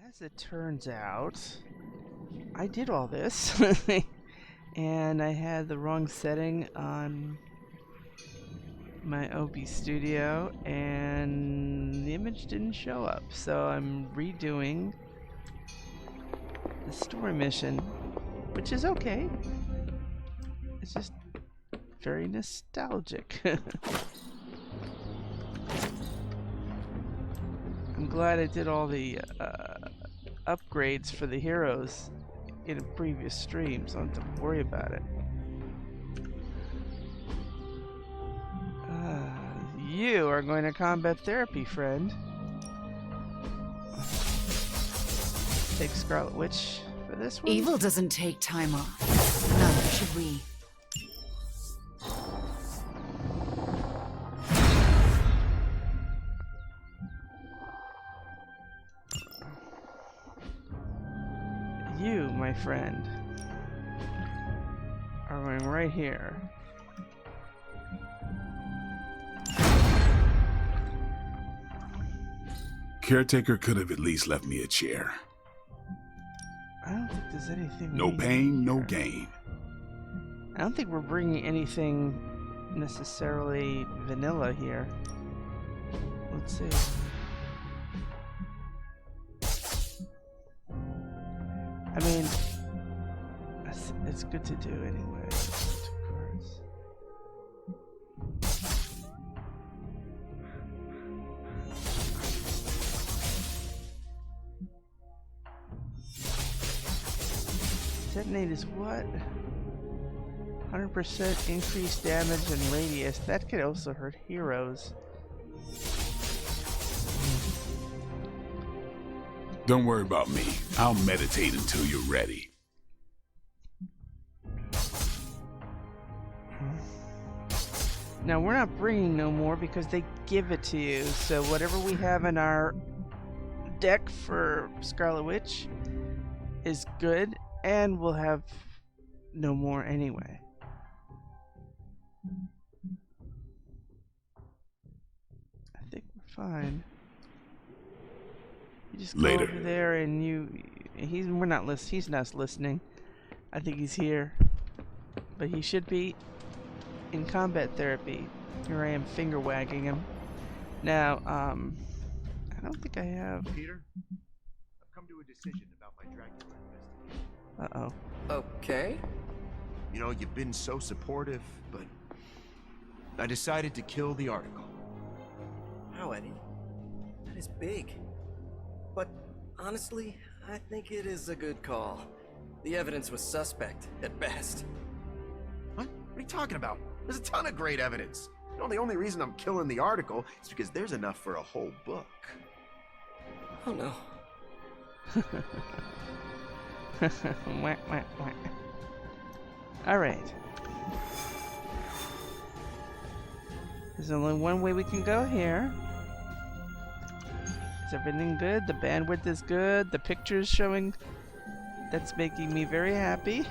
As it turns out, I did all this, and I had the wrong setting on my OB Studio, and the image didn't show up, so I'm redoing the story mission, which is okay. It's just very nostalgic. I'm glad I did all the upgrades for the heroes in a previous stream, so I don't have to worry about it. You are going to combat therapy, friend. Take Scarlet Witch for this one. Evil doesn't take time off. Neither should we. You, my friend, are going right here. Caretaker could have at least left me a chair. I don't think there's anything. No pain, no gain. I don't think we're bringing anything necessarily vanilla here. Let's see. I mean, it's good to do anyway. 2 cards. Detonate is what? 100% increased damage and radius. That could also hurt heroes. Don't worry about me. I'll meditate until you're ready. Now, we're not bringing no more because they give it to you. So whatever we have in our deck for Scarlet Witch is good, and we'll have no more anyway. I think we're fine. You just go over there and he's not listening. I think he's here. But he should be in combat therapy. Here I am finger wagging him. Now, I don't think I have. Peter, I've come to a decision about my Dracula investigation. Uh-oh. Okay. You know, you've been so supportive, but I decided to kill the article. Wow, Eddie. That is big. But honestly, I think it is a good call. The evidence was suspect, at best. What? What are you talking about? There's a ton of great evidence. You know, the only reason I'm killing the article is because there's enough for a whole book. Oh no. Whack, whack, whack. Alright. There's only one way we can go here. Is everything good? The bandwidth is good. The picture's showing. That's making me very happy.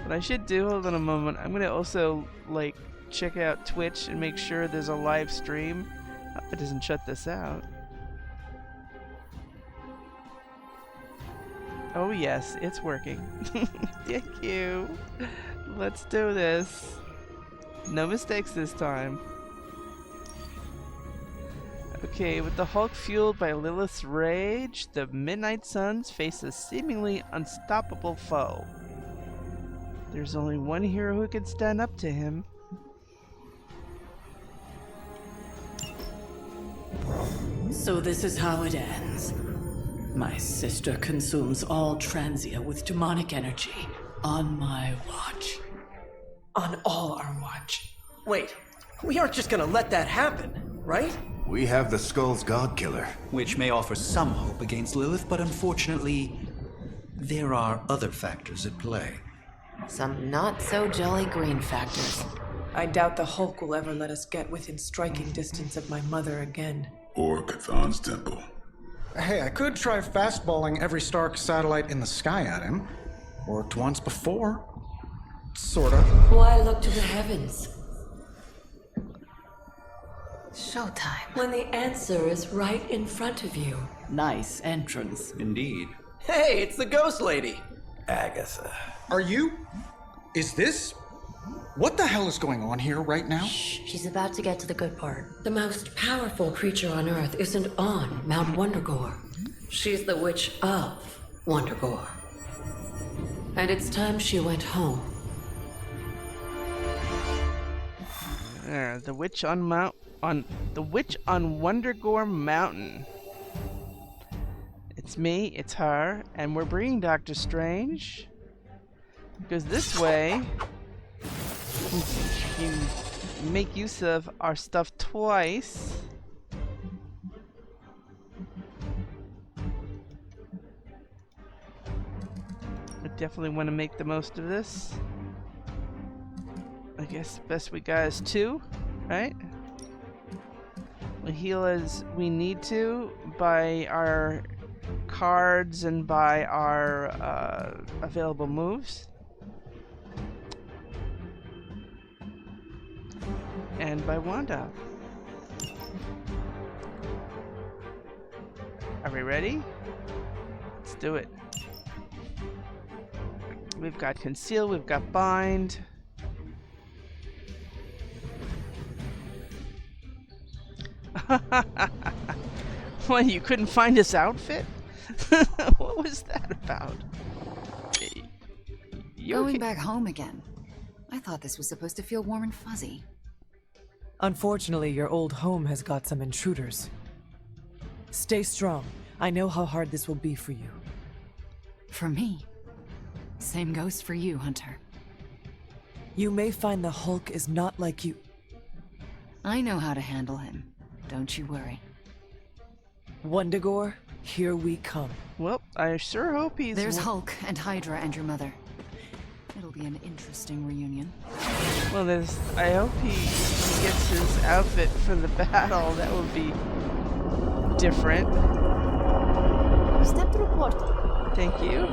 What I should do, hold on a moment, I'm gonna also like check out Twitch and make sure there's a live stream. I hope it doesn't shut this out. Oh yes, it's working. Thank you. Let's do this. No mistakes this time. Okay, with the Hulk fueled by Lilith's rage, the Midnight Suns face a seemingly unstoppable foe. There's only one hero who can stand up to him. So this is how it ends. My sister consumes all Transia with demonic energy on my watch. On all our watch. Wait, we aren't just gonna let that happen, right? We have the Skull's God Killer. Which may offer some hope against Lilith, but unfortunately, there are other factors at play. Some not so jolly green factors. I doubt the Hulk will ever let us get within striking distance of my mother again. Or Cathan's temple. Hey, I could try fastballing every Stark satellite in the sky at him. Worked once before. Sorta. Why look to the heavens? Showtime. When the answer is right in front of you. Nice entrance. Indeed. Hey, it's the ghost lady! Agatha. Are you? Is this? What the hell is going on here right now? She's about to get to the good part. The most powerful creature on Earth isn't on Mount Wundagore. She's the witch of Wundagore. And it's time she went home. The witch on Wundagore Mountain. It's me, it's her, and we're bringing Doctor Strange. Because this way, you make use of our stuff twice. I definitely want to make the most of this. I guess the best we got is 2, right? We heal as we need to by our cards and by our available moves. And by Wanda. Are we ready? Let's do it. We've got Conceal, we've got Bind. What, you couldn't find his outfit? What was that about? Going back home again. I thought this was supposed to feel warm and fuzzy. Unfortunately, your old home has got some intruders. Stay strong. I know how hard this will be for you. For me. Same goes for you, Hunter. You may find the Hulk is not like you. I know how to handle him. Don't you worry. Wundagore, here we come. Well, I sure hope he's... There's Hulk and Hydra and your mother. It'll be an interesting reunion. Well, I hope he gets his outfit for the battle. That would be different. Step to report. Thank you.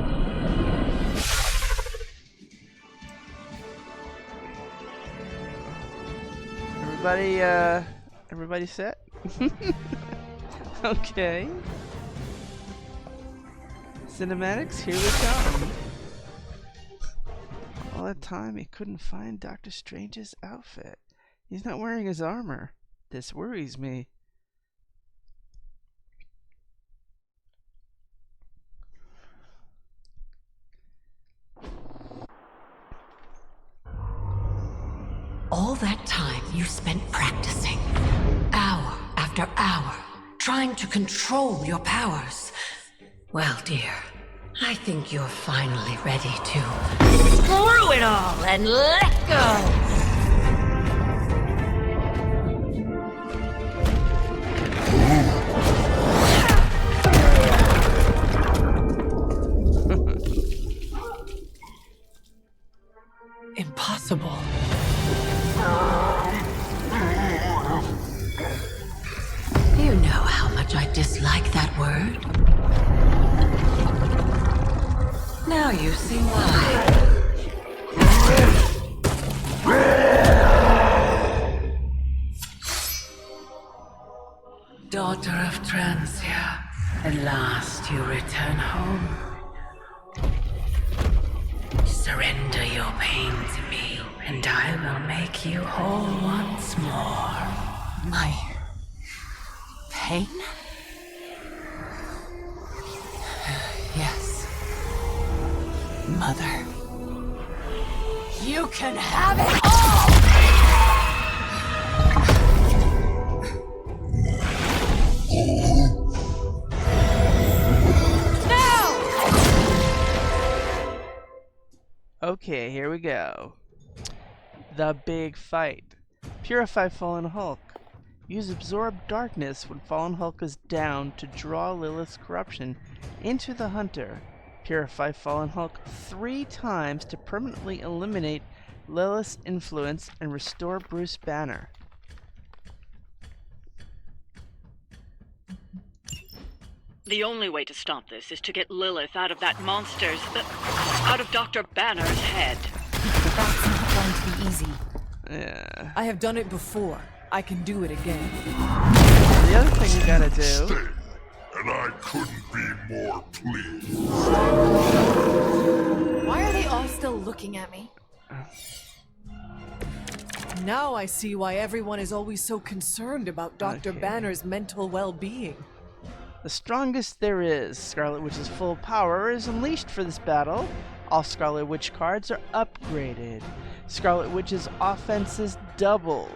Everybody set? Okay. Cinematics, here we come. All that time he couldn't find Doctor Strange's outfit. He's not wearing his armor. This worries me. All that time you spent practicing, hour after hour, trying to control your powers. Well, dear, I think you're finally ready to screw it all and let go! Impossible. You know how much I dislike that word. Now you see why. Daughter of Transia, at last you return home. Surrender your pain to me, and I will make you whole once more. My... pain? Yes. Mother. You can have it all! Okay, here we go. The big fight. Purify Fallen Hulk. Use Absorb Darkness when Fallen Hulk is down to draw Lilith's corruption into the Hunter. Purify Fallen Hulk 3 times to permanently eliminate Lilith's influence and restore Bruce Banner. The only way to stop this is to get Lilith out of that monster's... out of Dr. Banner's head. That's not going to be easy. Yeah. I have done it before. I can do it again. The other thing you gotta do. Stay, and I couldn't be more pleased. Why are they all still looking at me? Now I see why everyone is always so concerned about Dr. Banner's mental well-being. The strongest there is, Scarlet Witch's full power is unleashed for this battle. All Scarlet Witch cards are upgraded. Scarlet Witch's offense is doubled.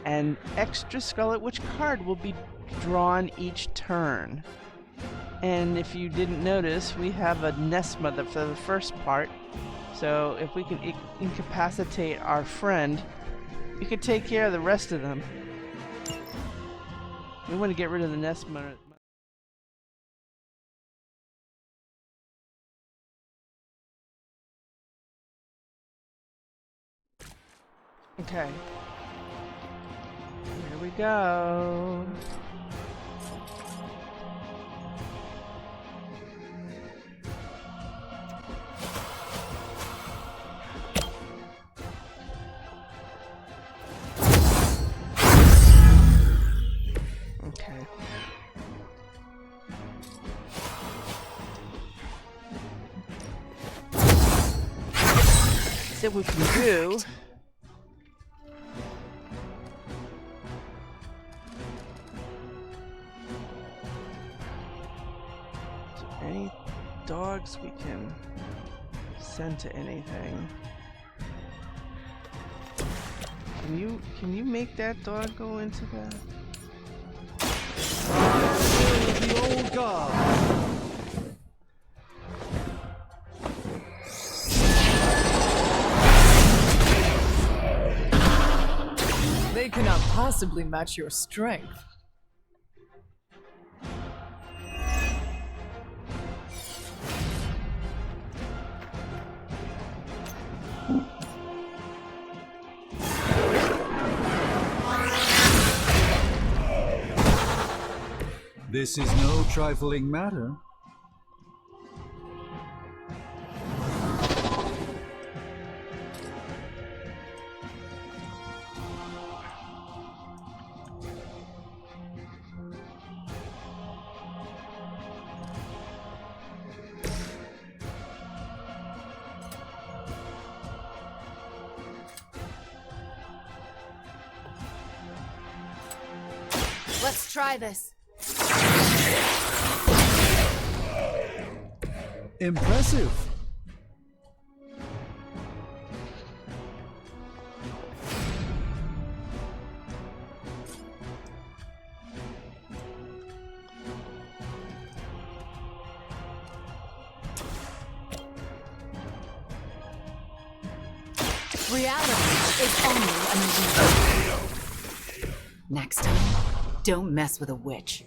An extra Scarlet Witch card will be drawn each turn. And if you didn't notice, we have a Nest Mother for the first part. So if we can incapacitate our friend, we could take care of the rest of them. We want to get rid of the Nest Mother. Okay. Here we go. Okay. See what we can do. Any dogs we can send to anything? Can you make that dog go into that? The old god. They cannot possibly match your strength. This is no trifling matter. Let's try this. Impressive. Reality is only an illusion. Next time, don't mess with a witch.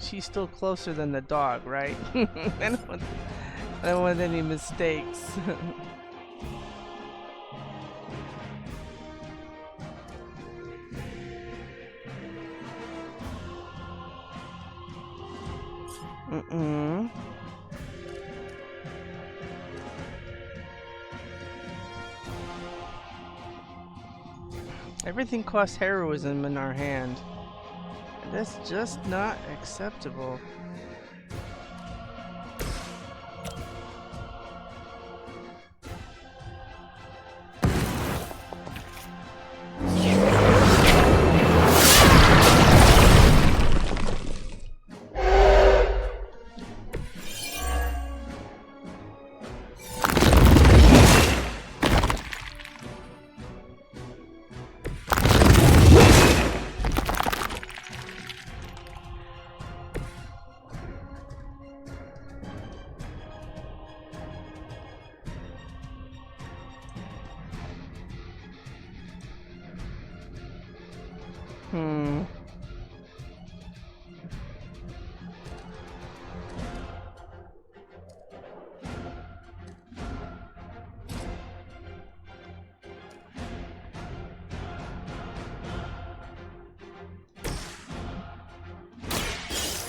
She's still closer than the dog, right? I don't want any mistakes. Everything costs heroism in our hand. That's just not acceptable.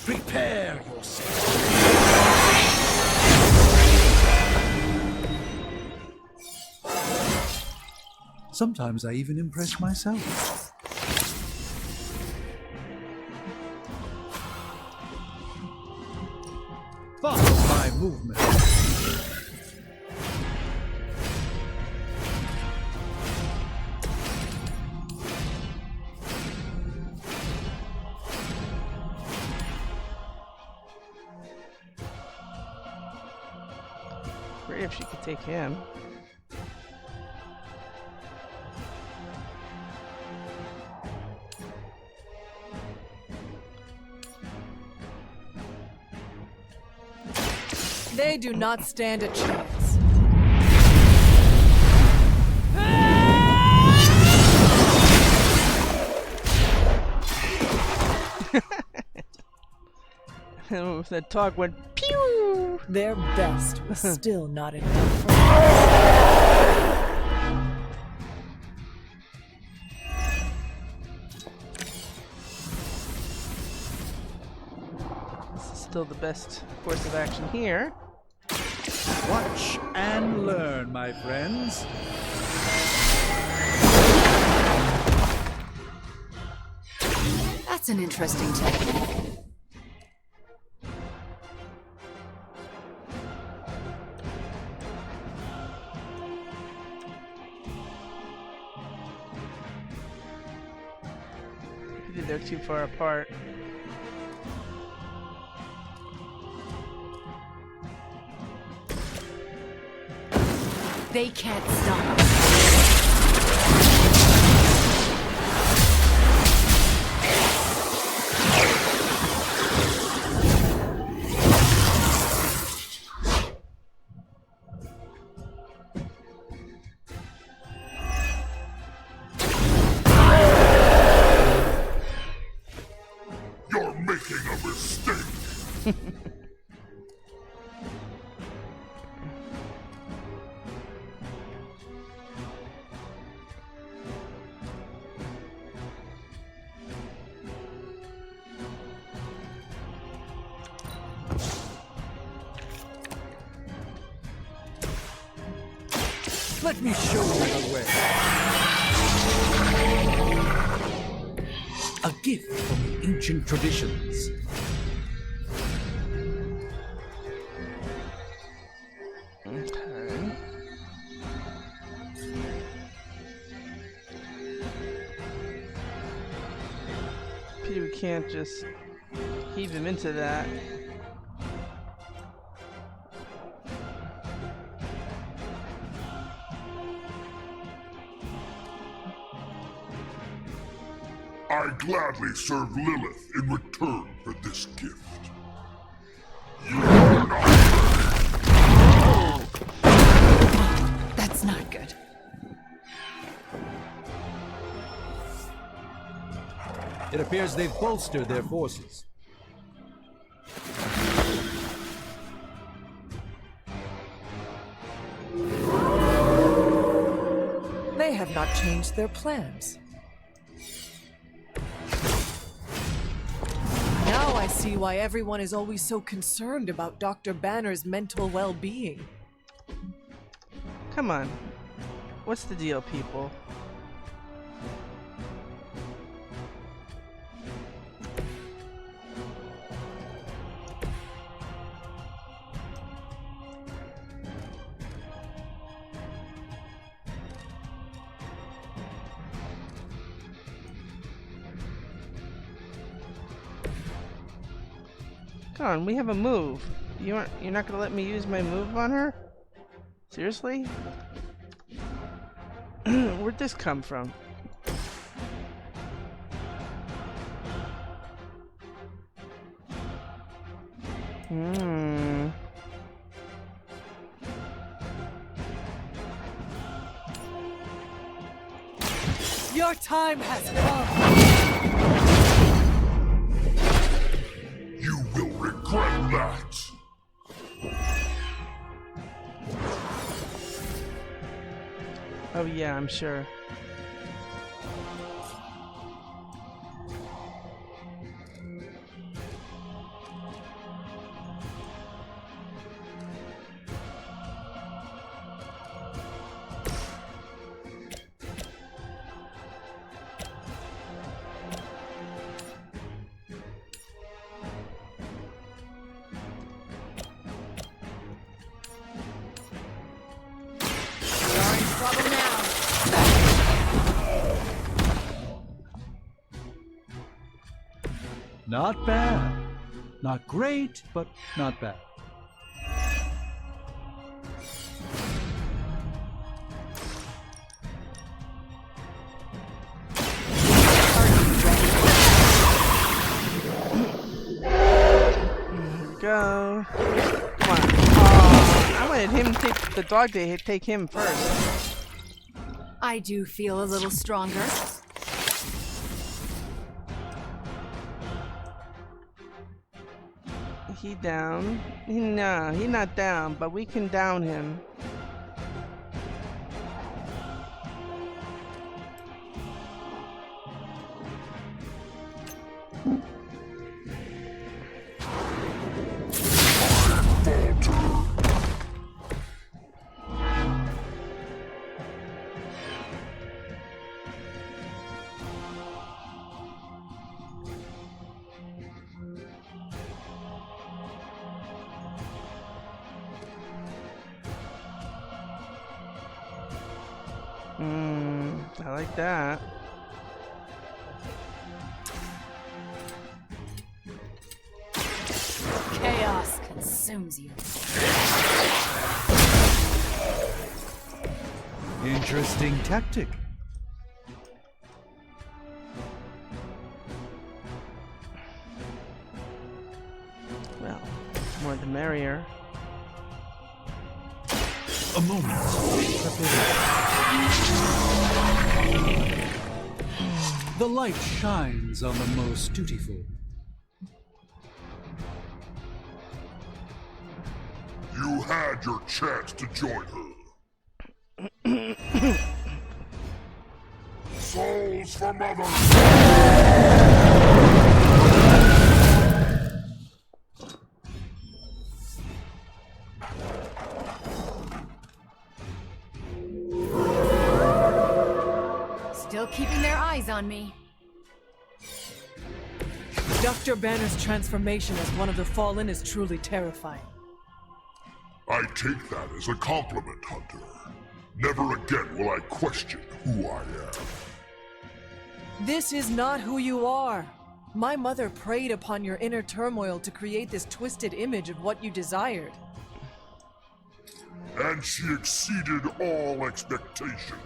Prepare yourself. Sometimes I even impress myself. Follow my movement. Great if she could take him. They do not stand a chance. And the talk went pew! Their best was still not enough for This is still the best course of action here. Watch and learn, my friends. That's an interesting technique. Maybe they're too far apart. They can't stop us. You're making a mistake. Let me show you the way. A gift from the ancient traditions. Okay. Pity we can't just heave him into that. I gladly serve Lilith in return for this gift. That's not good. It appears they've bolstered their forces. They have not changed their plans. Now I see why everyone is always so concerned about Dr. Banner's mental well-being. Come on. What's the deal, people? Come on, we have a move. You're not gonna let me use my move on her? Seriously? Where'd this come from? Your time has come! You will regret that. Oh yeah, I'm sure. Not bad. Not great, but not bad. Here we go. Come on. Oh, I wanted him to take the dog to take him first. I do feel a little stronger. He down? No, he not down, but we can down him. I like that. Chaos consumes you. Interesting tactic. Well, more the merrier. A moment. The light shines on the most dutiful. You had your chance to join her. Souls for Mother! Still keeping their eyes on me. Dr. Banner's transformation as one of the Fallen is truly terrifying. I take that as a compliment, Hunter. Never again will I question who I am. This is not who you are. My mother preyed upon your inner turmoil to create this twisted image of what you desired. And she exceeded all expectations.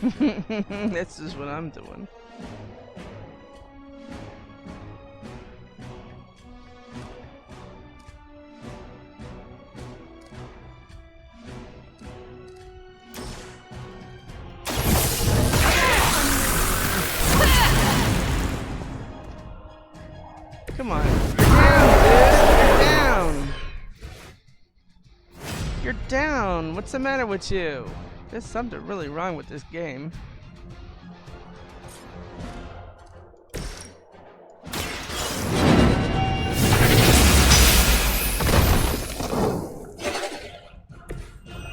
This is what I'm doing. Come on. You're down. You're down. What's the matter with you? There's something really wrong with this game.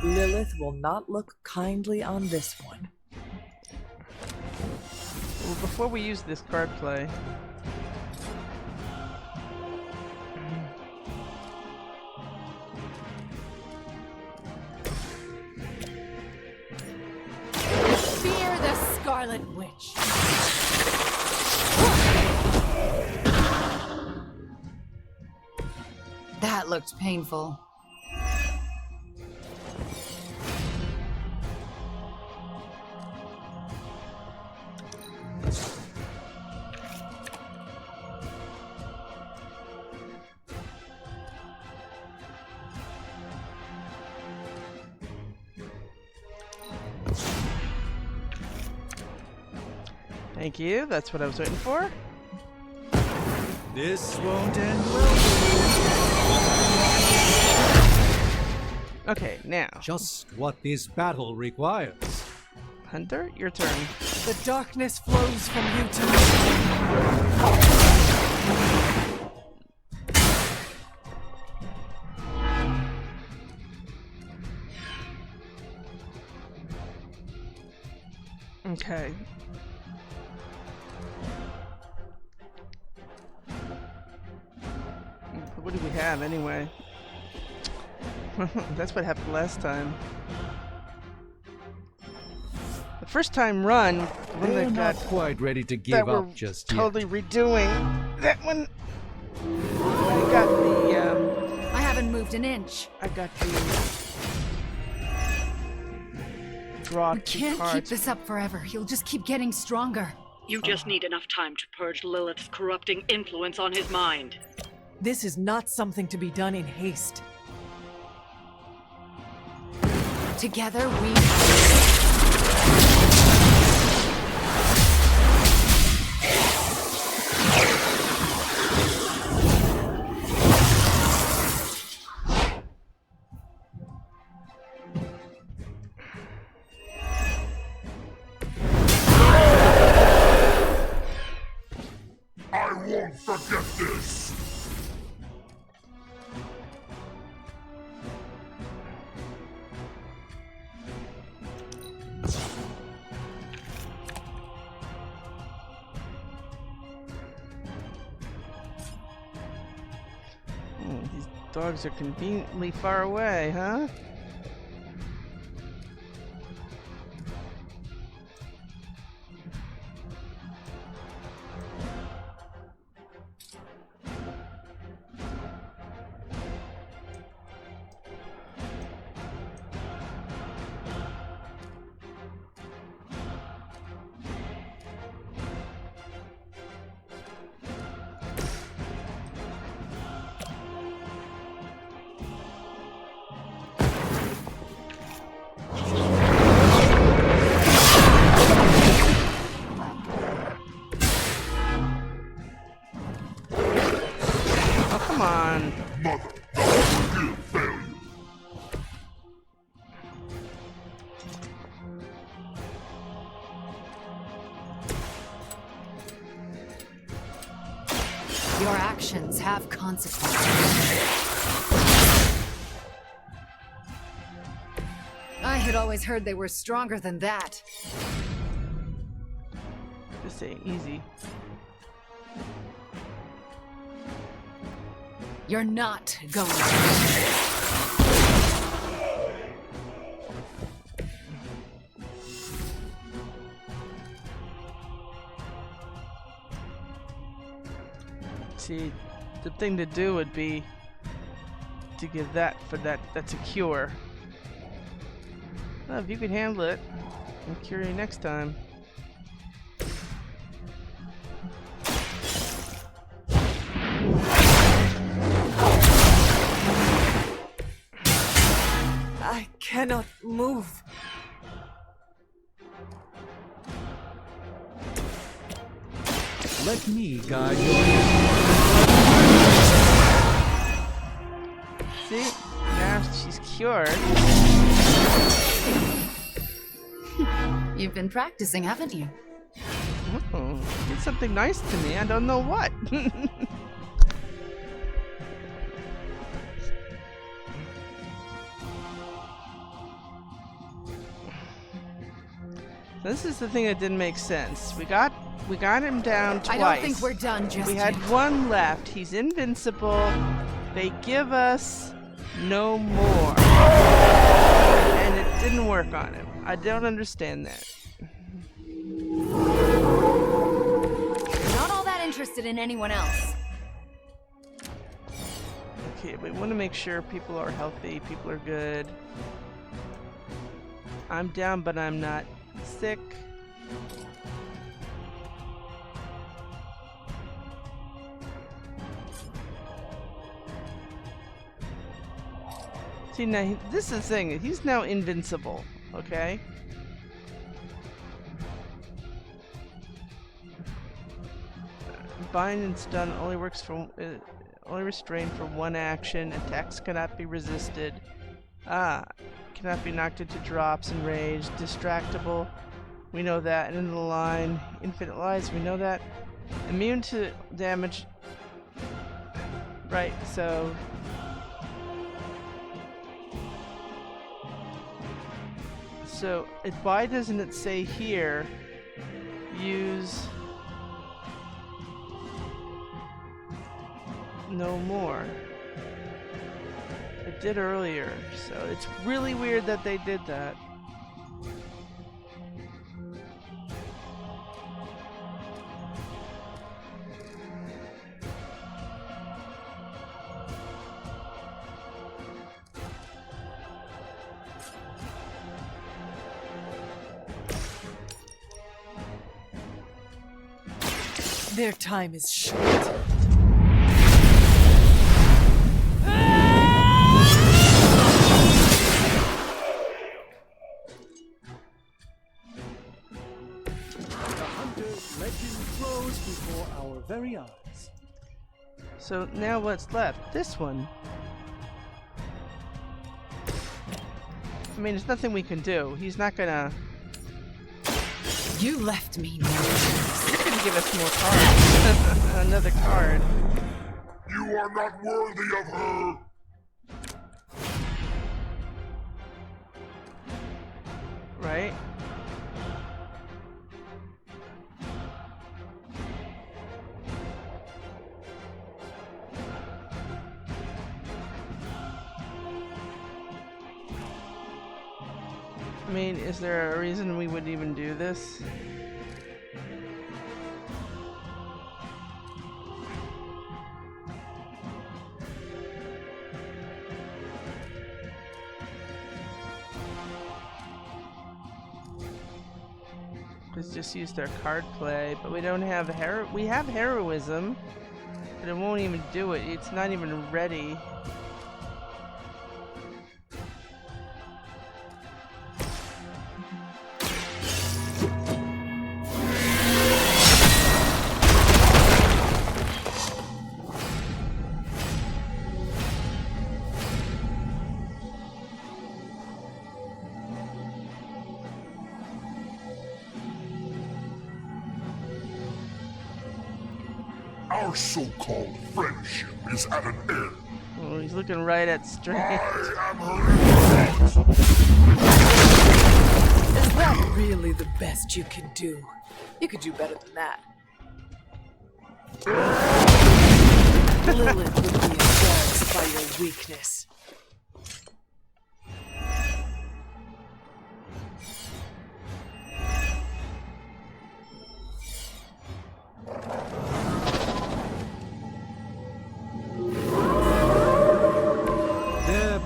Lilith will not look kindly on this one. Well, before we use this card play, Fear the Scarlet Witch. That looked painful. thank you. That's what I was waiting for. This won't end well. Okay, now. Just what this battle requires. Hunter, your turn. The darkness flows from you to me. Okay. What do we have anyway? That's what happened last time. The first time run, the one They're that not got quite ready to that give we're up just yet. totally redoing. That one. I got the. I haven't moved an inch. I got the. Draw We two can't keep cards. this up forever. He'll just keep getting stronger. You just need enough time to purge Lilith's corrupting influence on his mind. This is not something to be done in haste. Together we... I won't forget this! These dogs are conveniently far away, huh? Come on. Mother, forgive failure. Your actions have consequences. I had always heard they were stronger than that. This ain't easy. You're not going to. See, the thing to do would be to give that for that. That's a cure. Well, if you can handle it, I'll cure you next time. I cannot move. Let me guide you. See, now she's cured. You've been practicing, haven't you? Oh, did something nice to me. I don't know what. This is the thing that didn't make sense. We got him down twice. I don't think we're done just We had yet. one left. He's invincible. They give us no more. And it didn't work on him. I don't understand that. Not all that interested in anyone else. Okay, we want to make sure people are healthy, people are good. I'm down, but I'm not sick. See, now this is the thing. He's now invincible, okay? Bind and stun only works for only restrained for one action. Attacks cannot be resisted. Cannot be knocked into drops and rage. Distractible. We know that. And in the line, infinite lives. We know that. Immune to damage. Right. So. So why doesn't it say here? Use. No more. I did earlier, so it's really weird that they did that. Their time is short. Flows before our very eyes. So now what's left? This one. I mean, there's nothing we can do. He's not gonna... You left me no choice. He's gonna give us more cards. Another card. You are not worthy of her! Right? I mean, is there a reason we would even do this? Let's just use their card play, but we don't have we have heroism, but it won't even do it. It's not even ready. Our so-called friendship is at an end. Oh, he's looking right at Strange. I am her infant. Is that really the best you can do? You could do better than that. Lilin would be embarrassed by your weakness.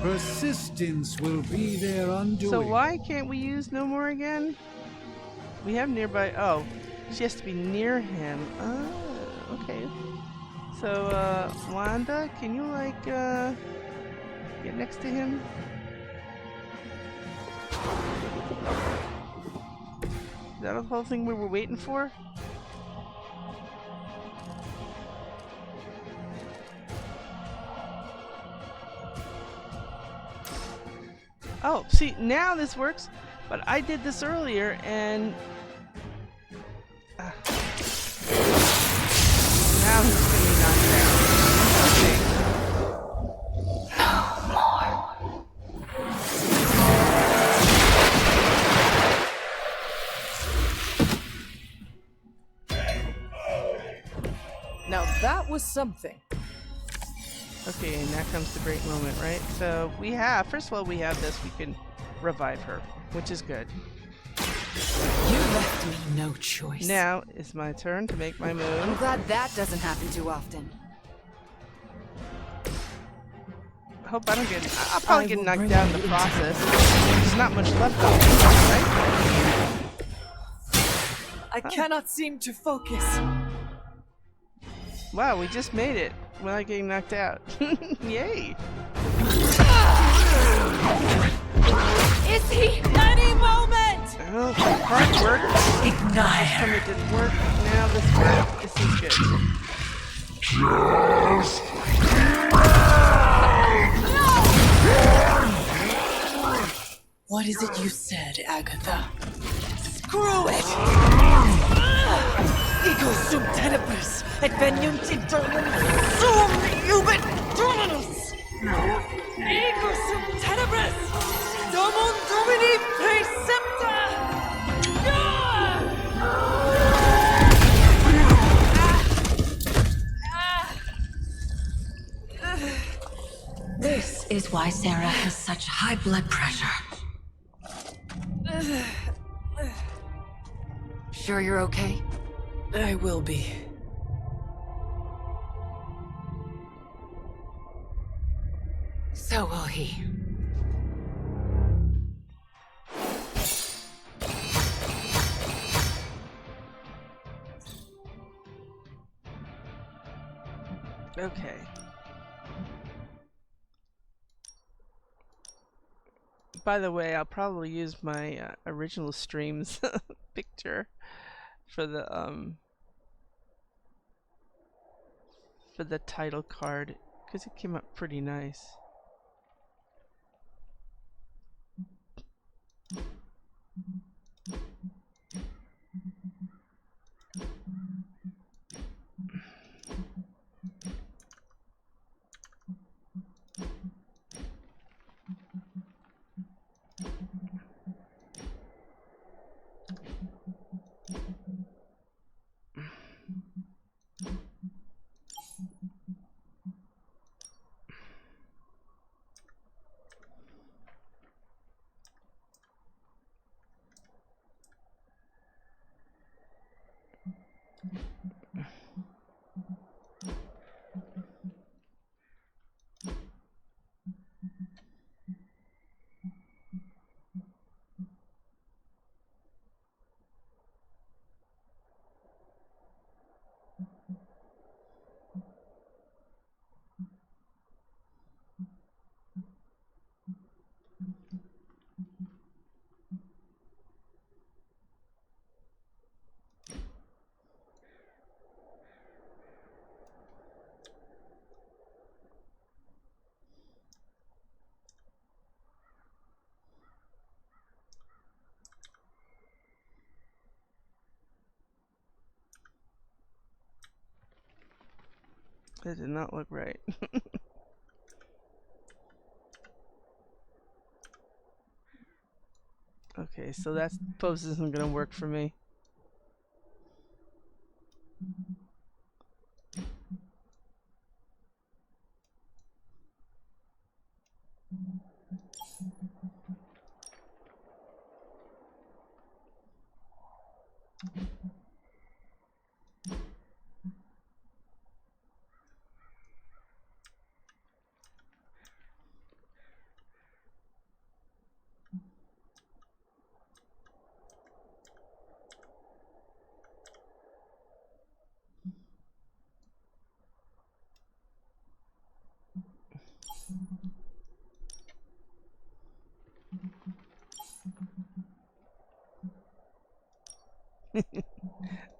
Persistence will be their undoing. So why can't we use no more again? We have nearby. Oh, she has to be near him. Oh, okay. So, Wanda, can you like get next to him? Is that the whole thing we were waiting for? Oh, see, now this works, but I did this earlier, and... now he's going to be knocked down. Okay. No more. Now that was something. Okay, and now comes the great moment, right? So we have, first of all, we have this. We can revive her, which is good. You left me no choice. Now it's my turn to make my I'm move. glad that doesn't happen too often. I hope I don't get. I'll probably get knocked down in the process. There's not much left of it, right? I cannot seem to focus. Wow, we just made it without getting knocked out. Yay! Is he? Any moment! Oh, hard work. Ignite. Last time it didn't work. Now this worked. This is good. What is it you said, Agatha? Screw it! Ego sum tenebris, et veniunt internum sum iubit dominus! Ego sum tenebris! Domum Domini precepta! This is why Sarah has such high blood pressure. Sure you're okay? I will be. So will he. Okay. By the way, I'll probably use my original stream's picture for the title card because it came up pretty nice. That did not look right. Okay, so that pose isn't gonna work for me.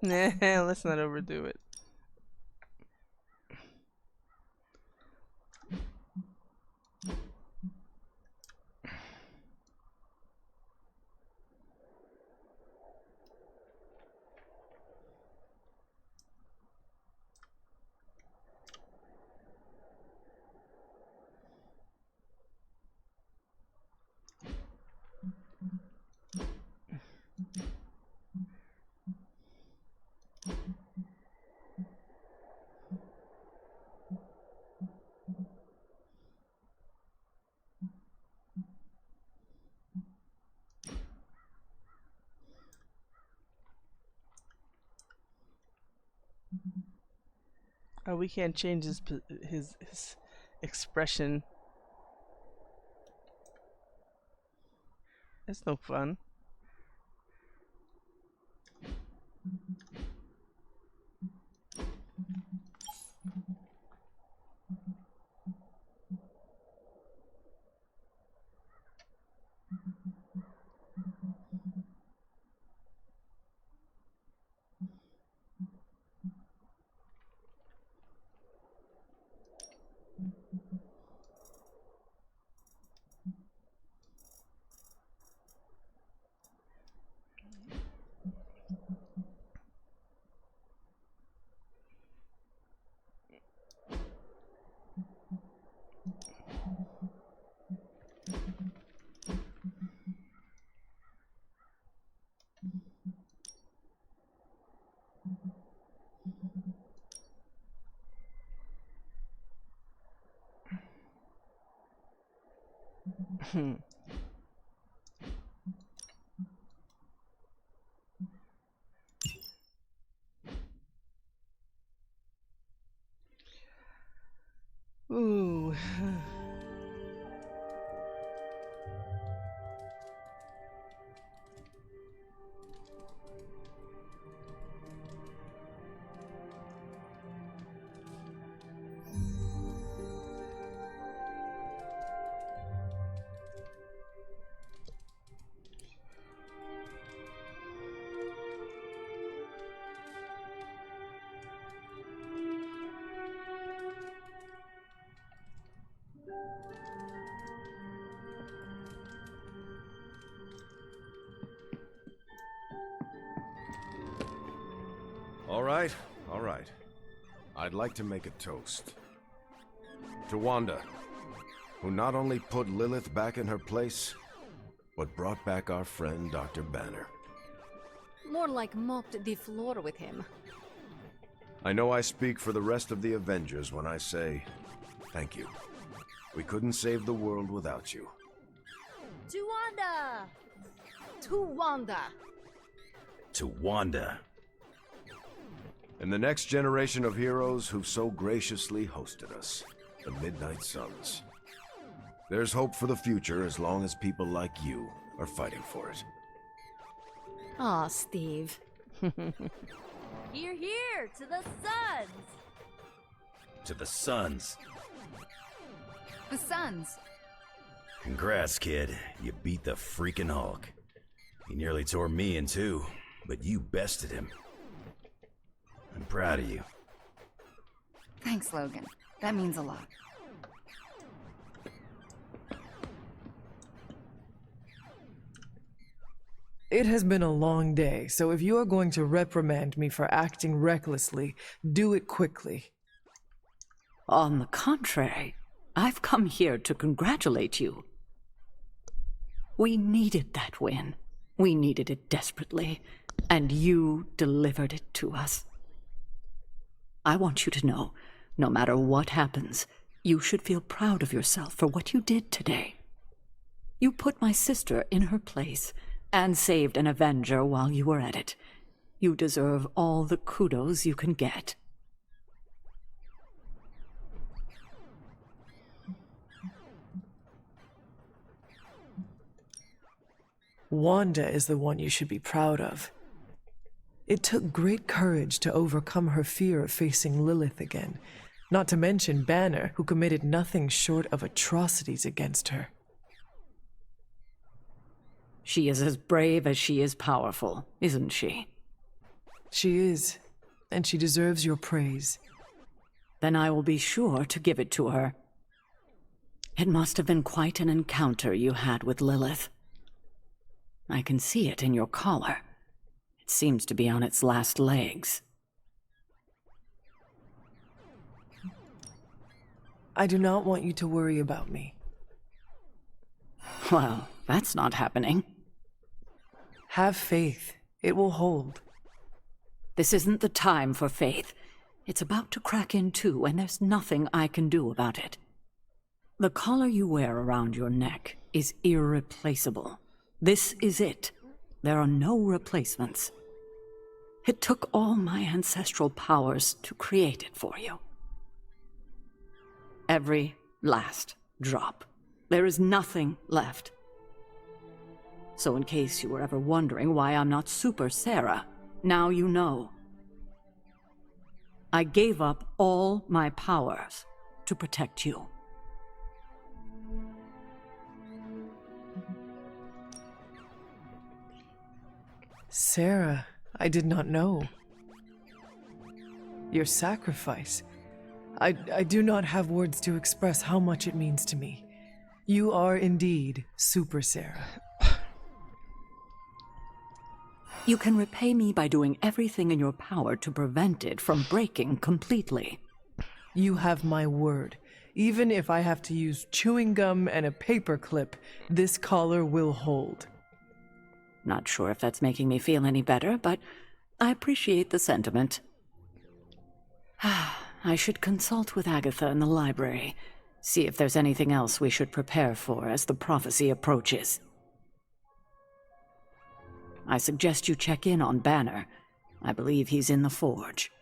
Nah, let's not overdo it. Oh, we can't change his expression. That's no fun. Ooh. All right. I'd like to make a toast. To Wanda, who not only put Lilith back in her place, but brought back our friend Dr. Banner. More like mopped the floor with him. I know I speak for the rest of the Avengers when I say, thank you. We couldn't save the world without you. To Wanda! To Wanda! To Wanda. And the next generation of heroes who've so graciously hosted us, the Midnight Suns. There's hope for the future as long as people like you are fighting for it. Aw, Steve. Here, here, to the Suns! To the Suns. The Suns. Congrats, kid. You beat the freaking Hulk. He nearly tore me in two, but you bested him. I'm proud of you. Thanks, Logan. That means a lot. It has been a long day, so if you are going to reprimand me for acting recklessly, do it quickly. On the contrary, I've come here to congratulate you. We needed that win. We needed it desperately, and you delivered it to us. I want you to know, no matter what happens, you should feel proud of yourself for what you did today. You put my sister in her place and saved an Avenger while you were at it. You deserve all the kudos you can get. Wanda is the one you should be proud of. It took great courage to overcome her fear of facing Lilith again, not to mention Banner, who committed nothing short of atrocities against her. She is as brave as she is powerful, isn't she? She is, and she deserves your praise. Then I will be sure to give it to her. It must have been quite an encounter you had with Lilith. I can see it in your collar. It seems to be on its last legs. I do not want you to worry about me. Well, that's not happening. Have faith. It will hold. This isn't the time for faith. It's about to crack in two, and there's nothing I can do about it. The collar you wear around your neck is irreplaceable. This is it. There are no replacements. It took all my ancestral powers to create it for you. Every last drop. There is nothing left. So in case you were ever wondering why I'm not Super Sarah, now you know. I gave up all my powers to protect you. Sarah, I did not know. Your sacrifice. I do not have words to express how much it means to me. You are indeed Super Sarah. You can repay me by doing everything in your power to prevent it from breaking completely. You have my word. Even if I have to use chewing gum and a paper clip, this collar will hold. Not sure if that's making me feel any better, but I appreciate the sentiment. I should consult with Agatha in the library. See if there's anything else we should prepare for as the prophecy approaches. I suggest you check in on Banner. I believe he's in the forge.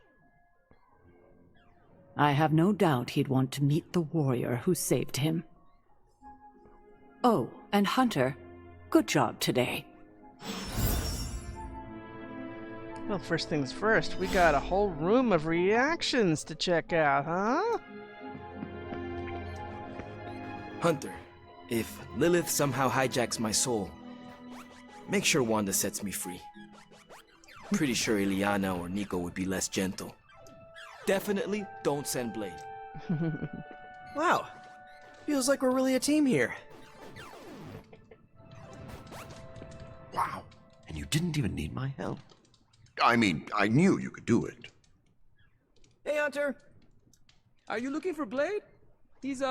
I have no doubt he'd want to meet the warrior who saved him. Oh, and Hunter, good job today. Well, first things first, we got a whole room of reactions to check out, huh? Hunter, if Lilith somehow hijacks my soul, make sure Wanda sets me free. Pretty sure Ileana or Nico would be less gentle. Definitely don't send Blade. Wow. Feels like we're really a team here. Wow. And you didn't even need my help. I mean, I knew you could do it. Hey, Hunter. Are you looking for Blade? He's,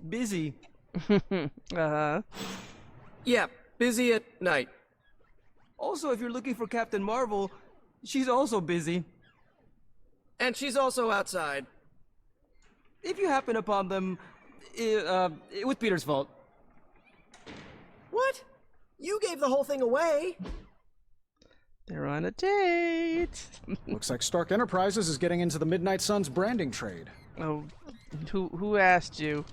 busy. Uh-huh. Yeah, busy at night. Also, if you're looking for Captain Marvel, she's also busy. And she's also outside. If you happen upon them, it was Peter's fault. What? You gave the whole thing away. They're on a date. Looks like Stark Enterprises is getting into the Midnight Suns branding trade. Oh, who asked you?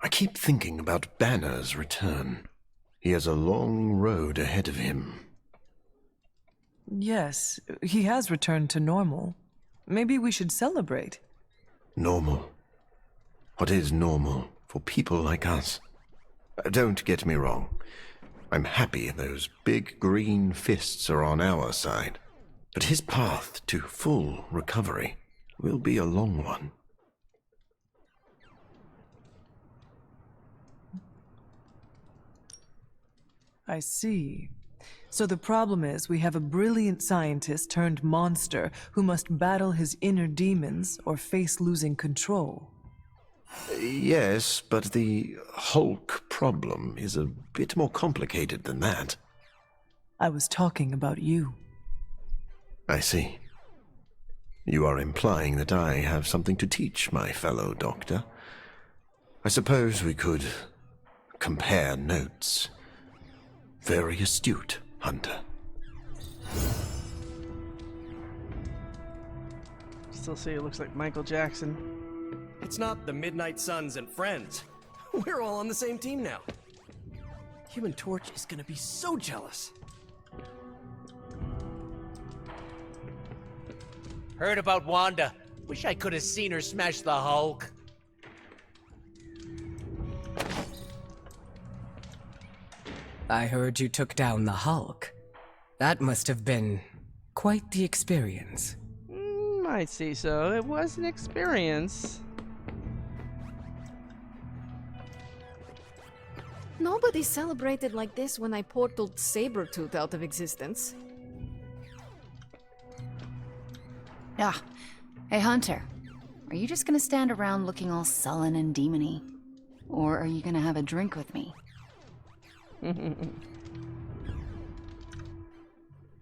I keep thinking about Banner's return. He has a long road ahead of him. Yes, he has returned to normal. Maybe we should celebrate. Normal. What is normal for people like us? Don't get me wrong. I'm happy those big green fists are on our side. But his path to full recovery will be a long one. I see. So the problem is we have a brilliant scientist turned monster who must battle his inner demons or face losing control. Yes, but the Hulk problem is a bit more complicated than that. I was talking about you. I see. You are implying that I have something to teach my fellow doctor. I suppose we could compare notes. Very astute, Hunter. Still say it looks like Michael Jackson. It's not the Midnight Suns and friends. We're all on the same team now. Human Torch is gonna be so jealous. Heard about Wanda. Wish I could have seen her smash the Hulk. I heard you took down the Hulk. That must have been quite the experience. I'd say so. It was an experience. Nobody celebrated like this when I portaled Sabretooth out of existence. Ah, hey Hunter, are you just gonna stand around looking all sullen and demony? Or are you gonna have a drink with me?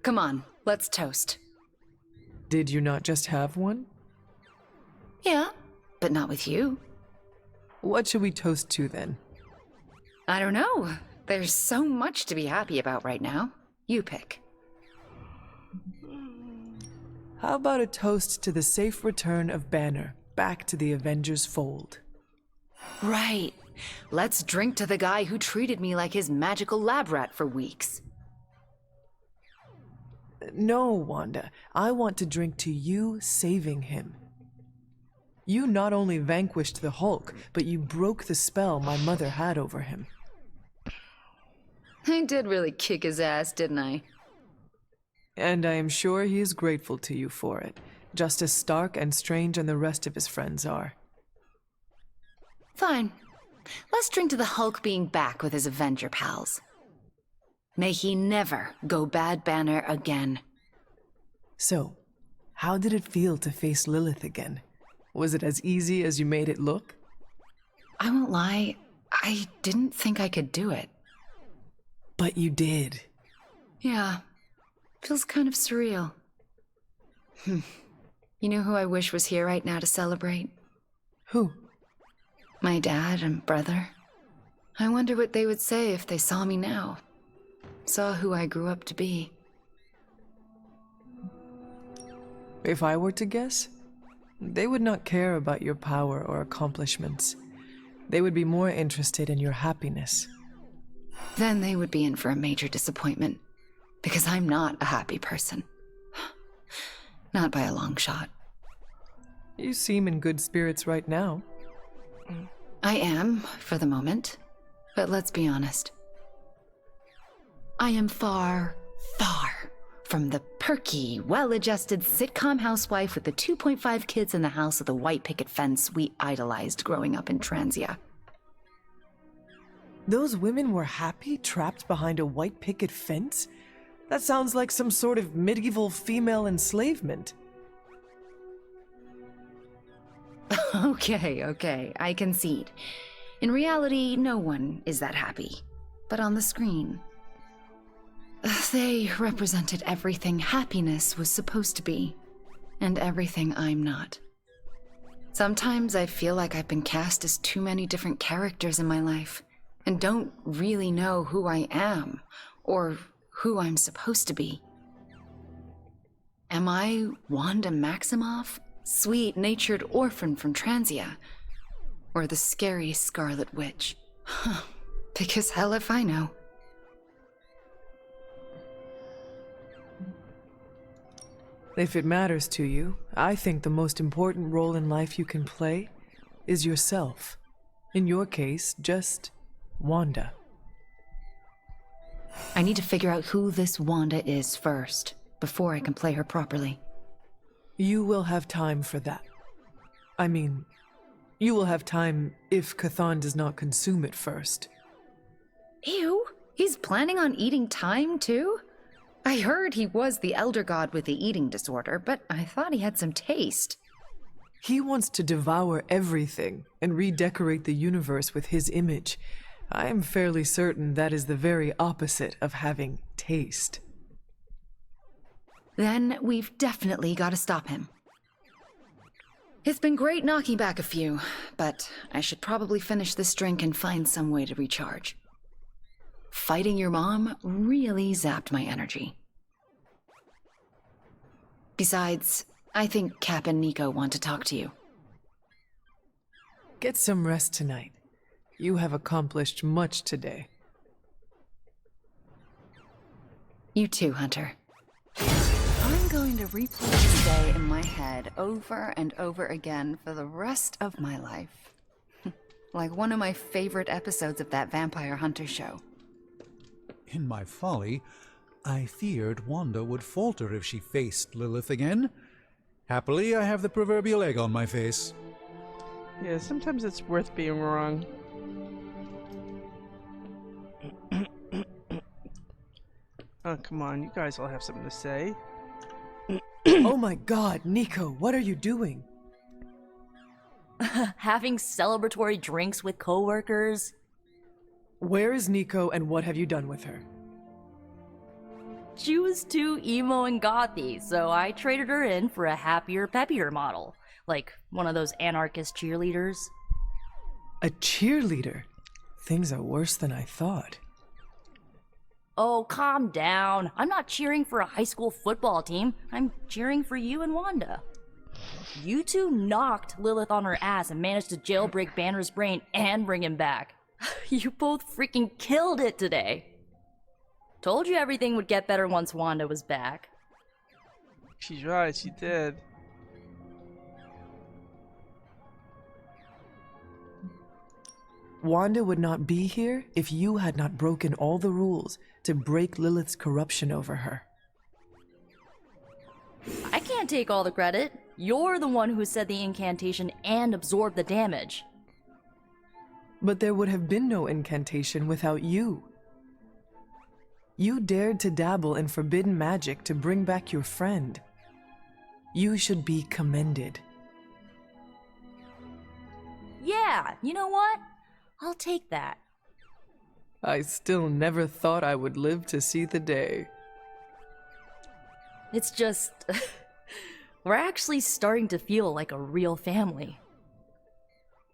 Come on, let's toast. Did you not just have one? Yeah, but not with you. What should we toast to then? I don't know. There's so much to be happy about right now. You pick. How about a toast to the safe return of Banner back to the Avengers fold? Right. Let's drink to the guy who treated me like his magical lab rat for weeks. No, Wanda. I want to drink to you saving him. You not only vanquished the Hulk, but you broke the spell my mother had over him. I did really kick his ass, didn't I? And I am sure he is grateful to you for it, just as Stark and Strange and the rest of his friends are. Fine. Let's drink to the Hulk being back with his Avenger pals. May he never go bad Banner again. So, how did it feel to face Lilith again? Was it as easy as you made it look? I won't lie, I didn't think I could do it. But you did. Yeah, feels kind of surreal. You know who I wish was here right now to celebrate? Who? My dad and brother. I wonder what they would say if they saw me now. Saw who I grew up to be. If I were to guess, they would not care about your power or accomplishments. They would be more interested in your happiness. Then they would be in for a major disappointment, because I'm not a happy person. Not by a long shot. You seem in good spirits right now. I am, for the moment. But let's be honest. I am far, far from the perky, well-adjusted sitcom housewife with the 2.5 kids in the house with the white picket fence we idolized growing up in Transia. Those women were happy trapped behind a white picket fence? That sounds like some sort of medieval female enslavement. Okay, I concede. In reality, no one is that happy. But on the screen, they represented everything happiness was supposed to be, and everything I'm not. Sometimes I feel like I've been cast as too many different characters in my life, and don't really know who I am, or who I'm supposed to be. Am I Wanda Maximoff, sweet-natured orphan from Transia? Or the scary Scarlet Witch? Because hell if I know. If it matters to you, I think the most important role in life you can play is yourself. In your case, just Wanda. I need to figure out who this Wanda is first, before I can play her properly. You will have time for that. I mean, you will have time if Cathan does not consume it first. Ew, he's planning on eating time too? I heard he was the elder god with the eating disorder, but I thought he had some taste. He wants to devour everything and redecorate the universe with his image. I am fairly certain that is the very opposite of having taste. Then we've definitely got to stop him. It's been great knocking back a few, but I should probably finish this drink and find some way to recharge. Fighting your mom really zapped my energy. Besides, I think Cap and Miko want to talk to you. Get some rest tonight. You have accomplished much today. You too, Hunter. I'm going to replay this day in my head over and over again for the rest of my life. Like one of my favorite episodes of that Vampire Hunter show. In my folly, I feared Wanda would falter if she faced Lilith again. Happily, I have the proverbial egg on my face. Yeah, sometimes it's worth being wrong. Oh, come on, you guys all have something to say. Oh my god, Nico, what are you doing? Having celebratory drinks with coworkers. Where is Nico and what have you done with her? She was too emo and gothy, so I traded her in for a happier, peppier model. Like one of those anarchist cheerleaders. A cheerleader? Things are worse than I thought. Oh, calm down. I'm not cheering for a high school football team. I'm cheering for you and Wanda. You two knocked Lilith on her ass and managed to jailbreak Banner's brain and bring him back. You both freaking killed it today. Told you everything would get better once Wanda was back. She's right, she did. Wanda would not be here if you had not broken all the rules to break Lilith's corruption over her. I can't take all the credit. You're the one who said the incantation and absorbed the damage. But there would have been no incantation without you. You dared to dabble in forbidden magic to bring back your friend. You should be commended. Yeah, you know what? I'll take that. I still never thought I would live to see the day. It's just... we're actually starting to feel like a real family.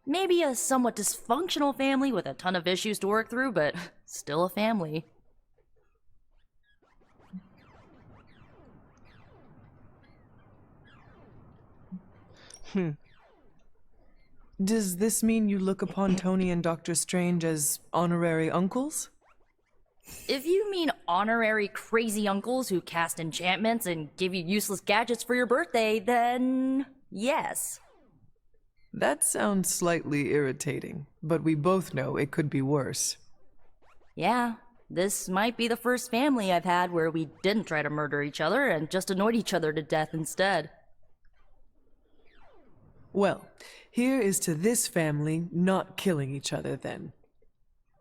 Maybe a somewhat dysfunctional family with a ton of issues to work through, but still a family. Does this mean you look upon Tony and Doctor Strange as honorary uncles? If you mean honorary crazy uncles who cast enchantments and give you useless gadgets for your birthday, then yes. That sounds slightly irritating, but we both know it could be worse. Yeah, this might be the first family I've had where we didn't try to murder each other and just annoyed each other to death instead. Well, here is to this family not killing each other then.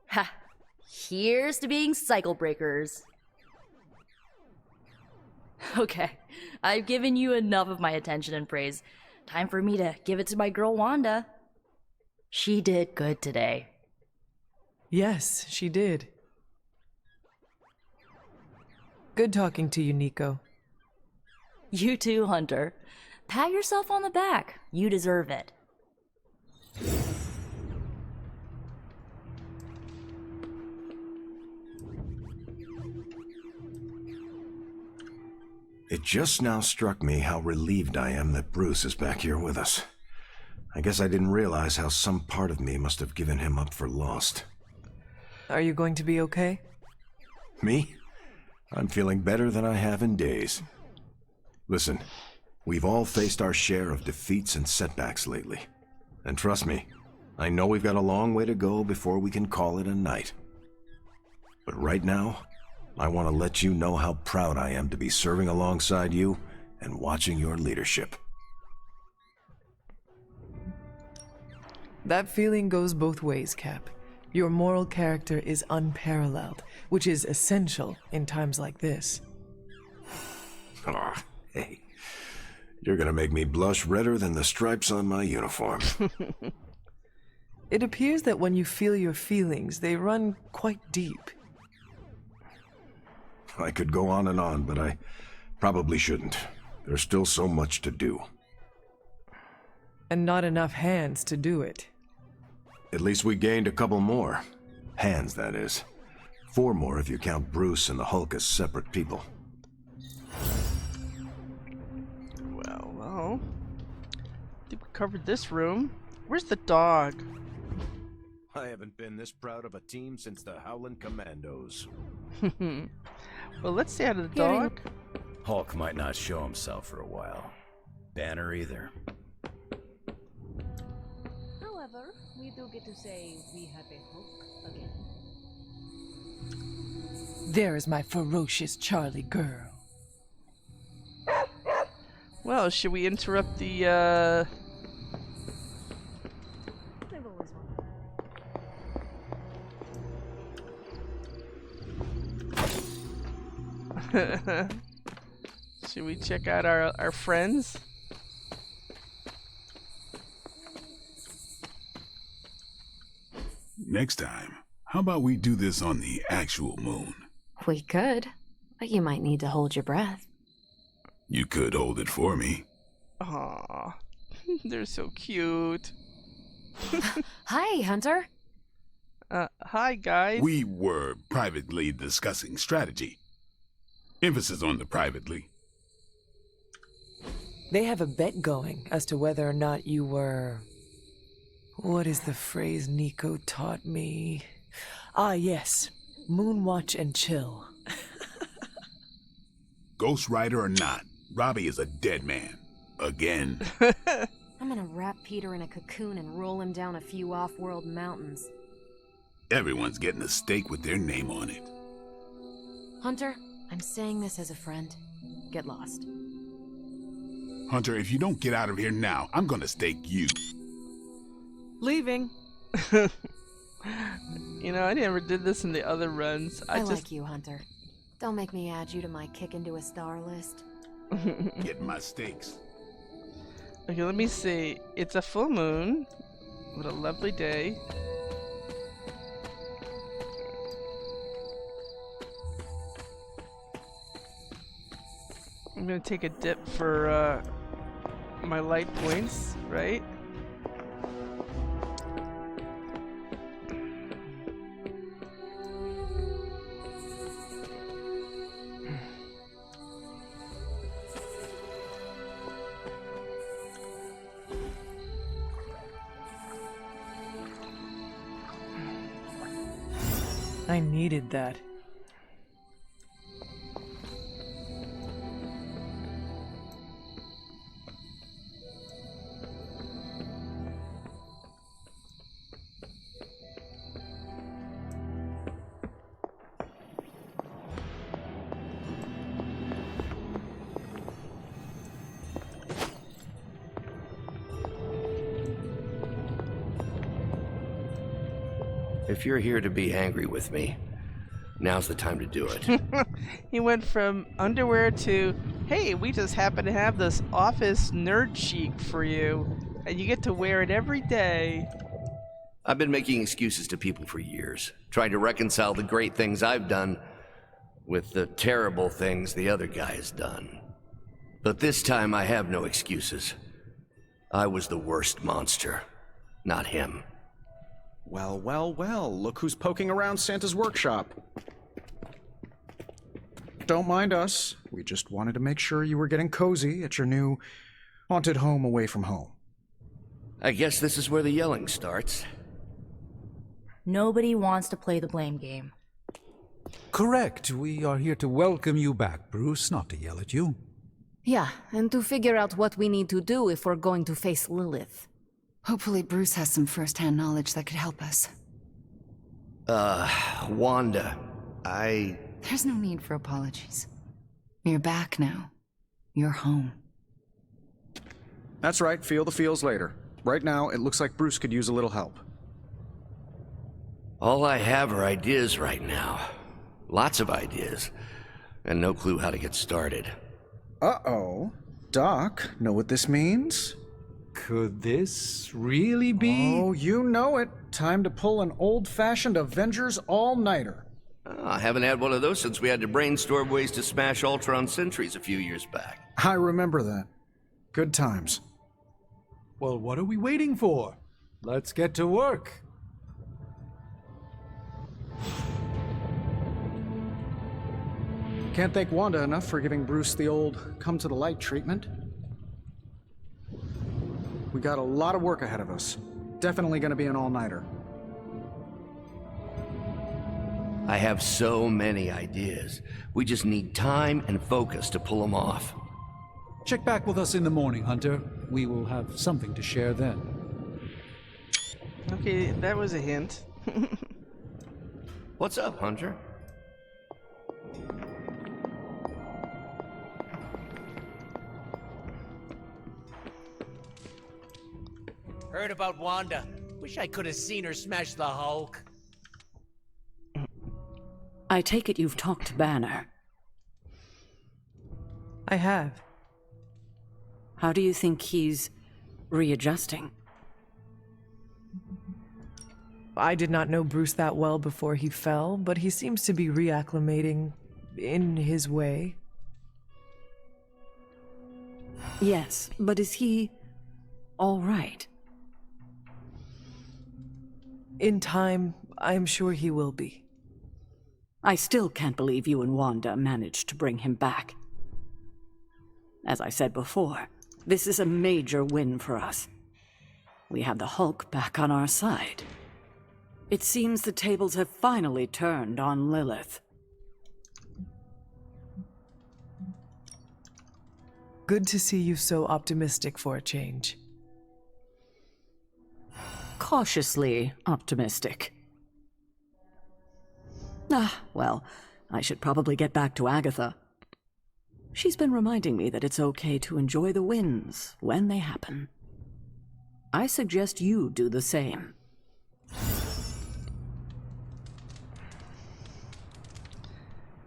Ha! Here's to being cycle breakers. Okay, I've given you enough of my attention and praise. Time for me to give it to my girl Wanda. She did good today. Yes, she did. Good talking to you, Nico. You too, Hunter. Pat yourself on the back. You deserve it. It just now struck me how relieved I am that Bruce is back here with us. I guess I didn't realize how some part of me must have given him up for lost. Are you going to be okay? Me? I'm feeling better than I have in days. Listen, we've all faced our share of defeats and setbacks lately. And trust me, I know we've got a long way to go before we can call it a night. But right now, I want to let you know how proud I am to be serving alongside you and watching your leadership. That feeling goes both ways, Cap. Your moral character is unparalleled, which is essential in times like this. Oh, hey. You're gonna make me blush redder than the stripes on my uniform. It appears that when you feel your feelings, they run quite deep. I could go on, but I probably shouldn't. There's still so much to do. And not enough hands to do it. At least we gained a couple more. Hands, that is. 4 more if you count Bruce and the Hulk as separate people. Well, I think we covered this room. Where's the dog? I haven't been this proud of a team since the Howlin' Commandos. Well, let's stay out of the dog. Hulk might not show himself for a while. Banner either. However, we do get to say we have a Hulk again. There is my ferocious Charlie girl. Well, should we interrupt the, They've always wanted. Should we check out our friends? Next time, how about we do this on the actual moon? We could, but you might need to hold your breath. You could hold it for me. Aww, they're so cute. Hi, Hunter. Hi, guys. We were privately discussing strategy. Emphasis on the privately. They have a bet going as to whether or not you were... What is the phrase Nico taught me? Ah, yes. Moonwatch and chill. Ghost Rider or not, Robbie is a dead man. Again. I'm gonna wrap Peter in a cocoon and roll him down a few off-world mountains. Everyone's getting a stake with their name on it. Hunter, I'm saying this as a friend. Get lost. Hunter, if you don't get out of here now, I'm gonna stake you. Leaving. You know, I never did this in the other runs. I like you, Hunter. Don't make me add you to my kick into a star list. Get my stakes. Okay, let me see. It's a full moon. What a lovely day. I'm gonna take a dip for my light points, right? I needed that. If you're here to be angry with me, now's the time to do it. He went from underwear to, hey, we just happen to have this office nerd chic for you, and you get to wear it every day. I've been making excuses to people for years, trying to reconcile the great things I've done with the terrible things the other guy has done. But this time I have no excuses. I was the worst monster, not him. Well, well, well, look who's poking around Santa's workshop. Don't mind us. We just wanted to make sure you were getting cozy at your new haunted home away from home. I guess this is where the yelling starts. Nobody wants to play the blame game. Correct. We are here to welcome you back, Bruce, not to yell at you. Yeah, and to figure out what we need to do if we're going to face Lilith. Hopefully Bruce has some first-hand knowledge that could help us. Wanda, There's no need for apologies. You're back now. You're home. That's right, feel the feels later. Right now, it looks like Bruce could use a little help. All I have are ideas right now. Lots of ideas. And no clue how to get started. Uh-oh. Doc, know what this means? Could this really be? Oh, you know it. Time to pull an old-fashioned Avengers all-nighter. I haven't had one of those since we had to brainstorm ways to smash Ultron sentries a few years back. I remember that. Good times. Well, what are we waiting for? Let's get to work. Can't thank Wanda enough for giving Bruce the old come-to-the-light treatment. We got a lot of work ahead of us. Definitely gonna be an all-nighter. I have so many ideas. We just need time and focus to pull them off. Check back with us in the morning, Hunter. We will have something to share then. Okay, that was a hint. What's up, Hunter? Heard about Wanda. Wish I could have seen her smash the Hulk. I take it you've talked to Banner. I have. How do you think he's readjusting? I did not know Bruce that well before he fell, but he seems to be reacclimating in his way. Yes, but is he all right? In time, I'm sure he will be. I still can't believe you and Wanda managed to bring him back. As I said before, this is a major win for us. We have the Hulk back on our side. It seems the tables have finally turned on Lilith. Good to see you so optimistic for a change. Cautiously optimistic. Well, I should probably get back to Agatha. She's been reminding me that it's okay to enjoy the wins when they happen. I suggest you do the same.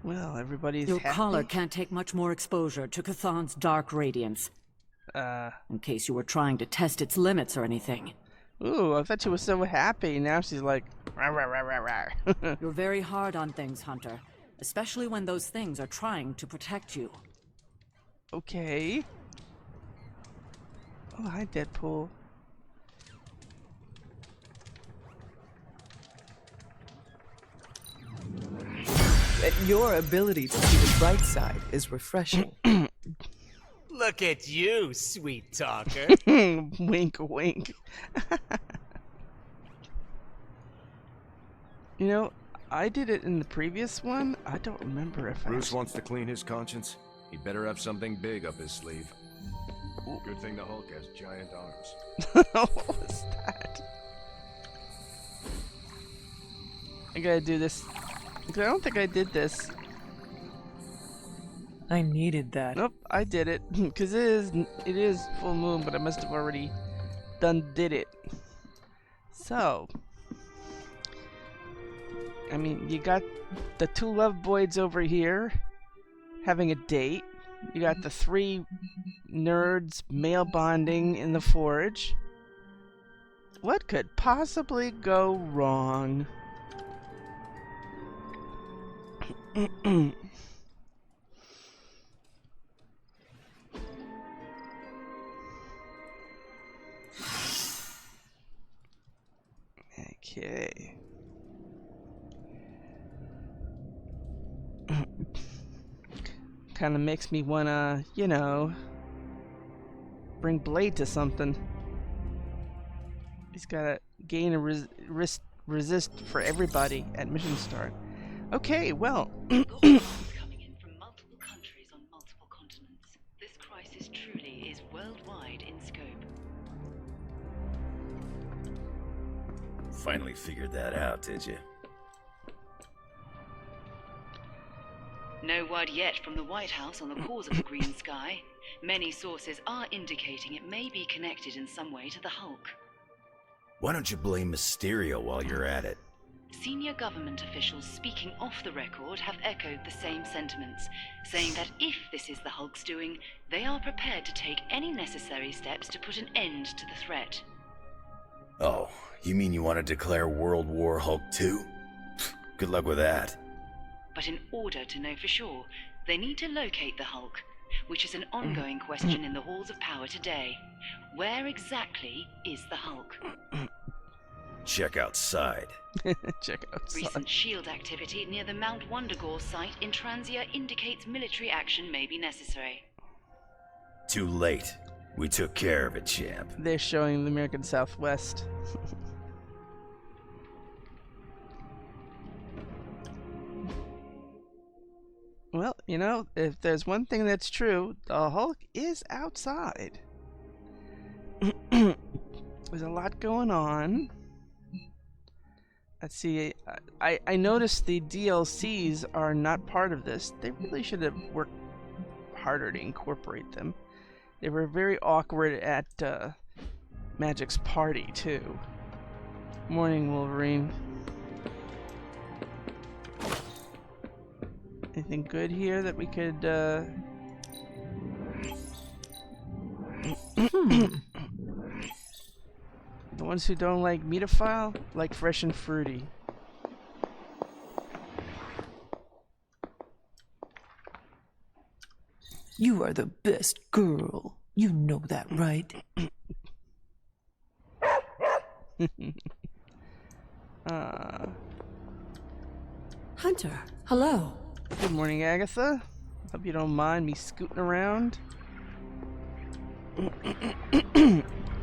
Well, everybody's Your happy. collar can't take much more exposure to Chthon's dark radiance. In case you were trying to test its limits or anything. Ooh, I thought she was so happy. Now she's like, rah, rah, rah, rah, rah. You're very hard on things, Hunter. Especially when those things are trying to protect you. Okay. Oh, hi, Deadpool. Your ability to see the bright side is refreshing. Look at you, sweet talker. Wink, wink. You know, I did it in the previous one. I don't remember if Bruce wants to clean his conscience. He better have something big up his sleeve. Good thing the Hulk has giant arms. What was that? I gotta do this. I don't think I did this. I needed that. Nope, I did it. Because it is full moon, but I must have already did it. So, I mean, you got the two love boys over here having a date. You got the three nerds male bonding in the forge. What could possibly go wrong? Okay. Kind of makes me wanna, you know, bring Blade to something. He's gotta gain a resist for everybody at mission start. Okay, well. Coming in from multiple countries on multiple continents. This crisis truly is worldwide in scope. Finally figured that out, did you? No word yet from the White House on the cause of the green sky. Many sources are indicating it may be connected in some way to the Hulk. Why don't you blame Mysterio while you're at it? Senior government officials speaking off the record have echoed the same sentiments, saying that if this is the Hulk's doing, they are prepared to take any necessary steps to put an end to the threat. Oh, you mean you want to declare World War Hulk 2? Good luck with that. But in order to know for sure, they need to locate the Hulk, which is an ongoing question in the halls of power today. Where exactly is the Hulk? Check outside. Check outside. Recent shield activity near the Mount Wundagore site in Transia indicates military action may be necessary. Too late. We took care of it, champ. They're showing the American Southwest. Well, you know, if there's one thing that's true, the Hulk is outside. There's a lot going on. Let's see, I noticed the DLCs are not part of this. They really should have worked harder to incorporate them. They were very awkward at Magic's party, too. Morning, Wolverine. Anything good here that we could, The ones who don't like Metaphile like fresh and fruity. You are the best girl. You know that, right? Hunter, hello. Good morning, Agatha. Hope you don't mind me scooting around.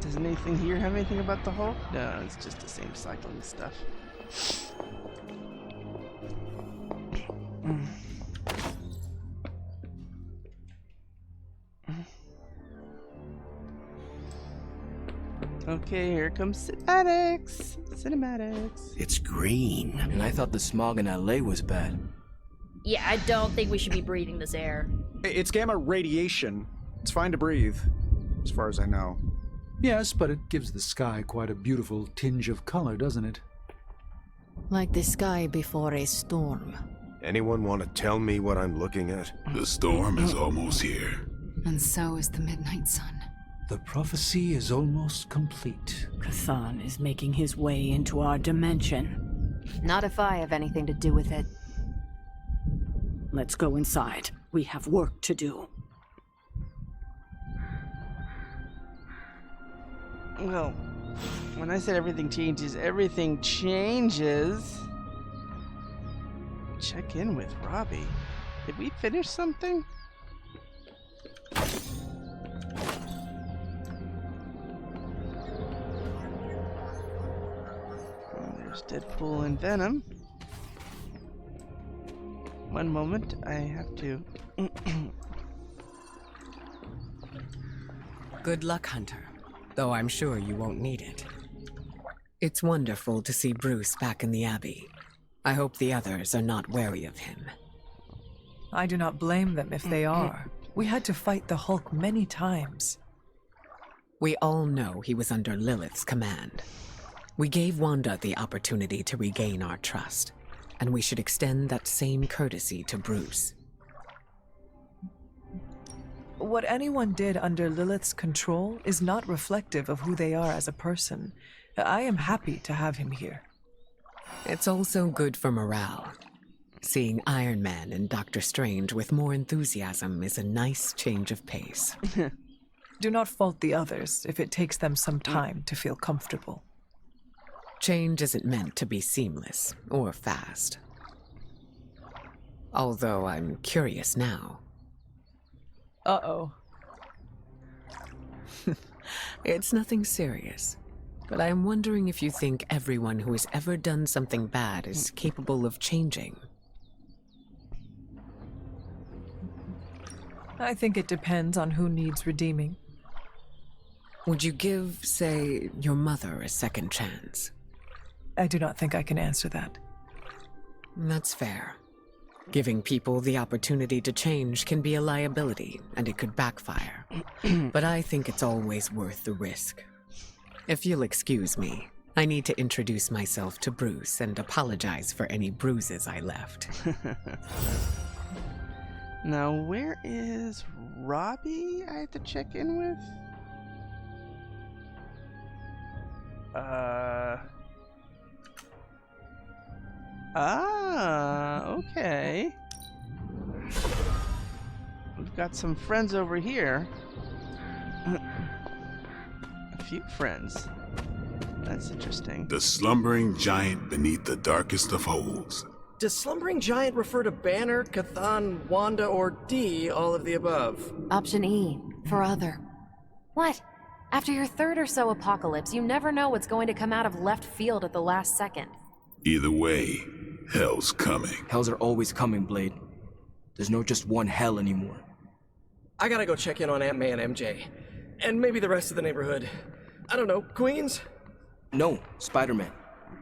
Does anything here have anything about the Hulk? No, it's just the same cycling stuff. Okay, here comes cinematics. Cinematics. It's green. And I thought the smog in LA was bad. Yeah, I don't think we should be breathing this air. It's gamma radiation. It's fine to breathe, as far as I know. Yes, but it gives the sky quite a beautiful tinge of color, doesn't it? Like the sky before a storm. Anyone want to tell me what I'm looking at? The storm is almost here. And so is the midnight sun. The prophecy is almost complete. Kathan is making his way into our dimension. Not if I have anything to do with it. Let's go inside. We have work to do. Well, when I said everything changes, everything changes. Check in with Robbie. Did we finish something? There's Deadpool and Venom. One moment, I have to. Good luck, Hunter. Though I'm sure you won't need it. It's wonderful to see Bruce back in the Abbey. I hope the others are not wary of him. I do not blame them if they are. We had to fight the Hulk many times. We all know he was under Lilith's command. We gave Wanda the opportunity to regain our trust, and we should extend that same courtesy to Bruce. What anyone did under Lilith's control is not reflective of who they are as a person. I am happy to have him here. It's also good for morale. Seeing Iron Man and Doctor Strange with more enthusiasm is a nice change of pace. Do not fault the others if it takes them some time to feel comfortable. Change isn't meant to be seamless or fast. Although I'm curious now. Uh-oh. It's nothing serious. But I'm wondering if you think everyone who has ever done something bad is capable of changing. I think it depends on who needs redeeming. Would you give, say, your mother a second chance? I do not think I can answer that. That's fair. Giving people the opportunity to change can be a liability, and it could backfire. But I think it's always worth the risk. If you'll excuse me, I need to introduce myself to Bruce and apologize for any bruises I left. Now, where is Robbie I have to check in with? Okay. We've got some friends over here. A few friends. That's interesting. The slumbering giant beneath the darkest of holes. Does Slumbering Giant refer to Banner, Cathan, Wanda, or D, all of the above? Option E, for other. What? After your third or so apocalypse, you never know what's going to come out of left field at the last second. Either way, hell's coming. Hells are always coming, Blade. There's no just one hell anymore. I gotta go check in on Aunt May and MJ. And maybe the rest of the neighborhood. I don't know, Queens? No, Spider-Man.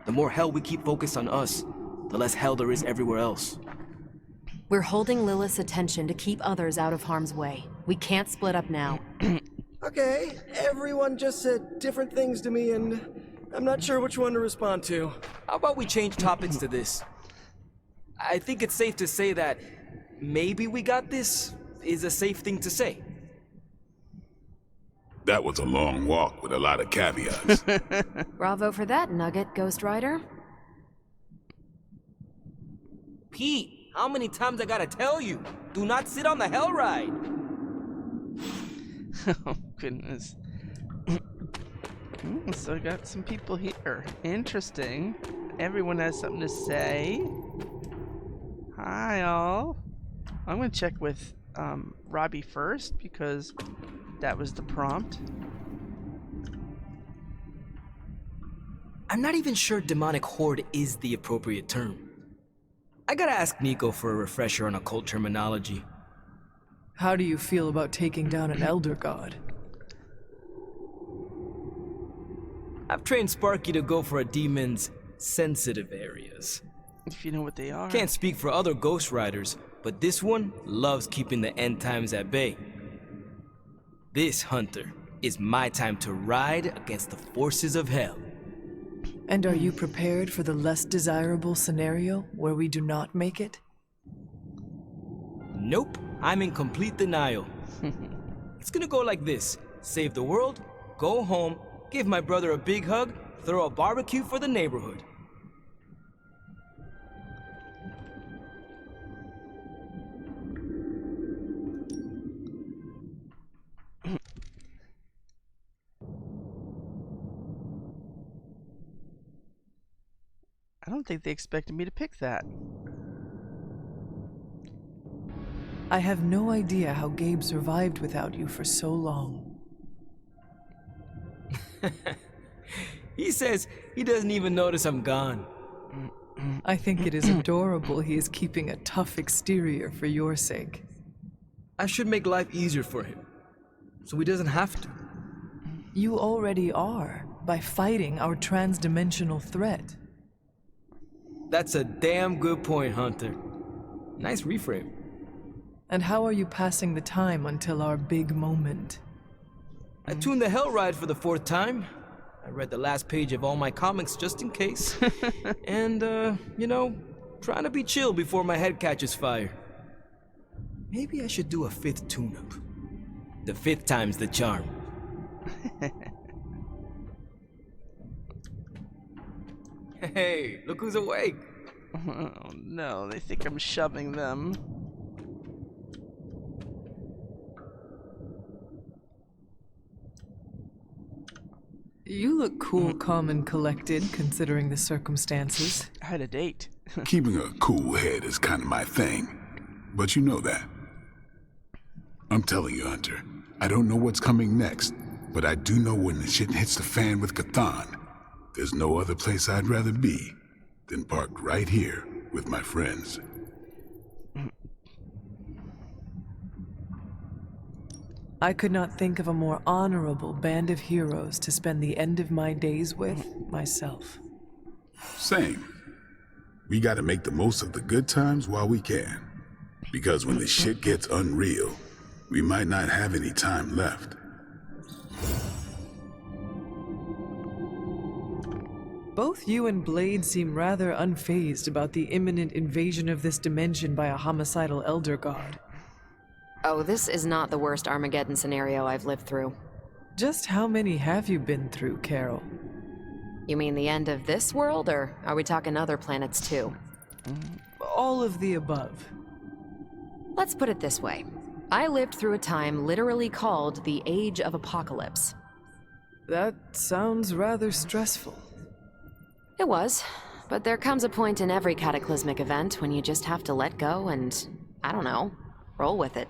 The more hell we keep focused on us, the less hell there is everywhere else. We're holding Lilith's attention to keep others out of harm's way. We can't split up now. Okay, everyone just said different things to me and I'm not sure which one to respond to. How about we change topics to this? I think it's safe to say that maybe we got this is a safe thing to say. That was a long walk with a lot of caveats. Bravo for that nugget, Ghost Rider. Pete, how many times I gotta tell you? Do not sit on the hell ride. Oh, goodness. So I got some people here. Interesting. Everyone has something to say. Hi, all. I'm going to check with Robbie first because that was the prompt. I'm not even sure demonic horde is the appropriate term. I gotta ask Miko for a refresher on occult terminology. How do you feel about taking down an elder god? I've trained Sparky to go for a demon's sensitive areas. If you know what they are. Can't speak for other Ghost Riders, but this one loves keeping the end times at bay. This, Hunter, is my time to ride against the forces of hell. And are you prepared for the less desirable scenario where we do not make it? Nope, I'm in complete denial. It's gonna go like this. Save the world, go home, give my brother a big hug, throw a barbecue for the neighborhood. I don't think they expected me to pick that. I have no idea how Gabe survived without you for so long. He says he doesn't even notice I'm gone. I think it is adorable he is keeping a tough exterior for your sake. I should make life easier for him, so he doesn't have to. You already are, by fighting our transdimensional threat. That's a damn good point, Hunter. Nice reframe. And how are you passing the time until our big moment? I tuned the Hell Ride for the 4th time. I read the last page of all my comics just in case. And, you know, trying to be chill before my head catches fire. Maybe I should do a 5th tune-up. The 5th time's the charm. Hey, look who's awake. Oh no, they think I'm shoving them. You look cool, calm, and collected, considering the circumstances. I had a date. Keeping a cool head is kind of my thing, but you know that. I'm telling you, Hunter, I don't know what's coming next, but I do know when the shit hits the fan with Cthon, there's no other place I'd rather be than parked right here with my friends. I could not think of a more honorable band of heroes to spend the end of my days with myself. Same. We gotta make the most of the good times while we can. Because when the shit gets unreal, we might not have any time left. Both you and Blade seem rather unfazed about the imminent invasion of this dimension by a homicidal elder god. Oh, this is not the worst Armageddon scenario I've lived through. Just how many have you been through, Carol? You mean the end of this world, or are we talking other planets too? All of the above. Let's put it this way. I lived through a time literally called the Age of Apocalypse. That sounds rather stressful. It was, but there comes a point in every cataclysmic event when you just have to let go and, I don't know, roll with it.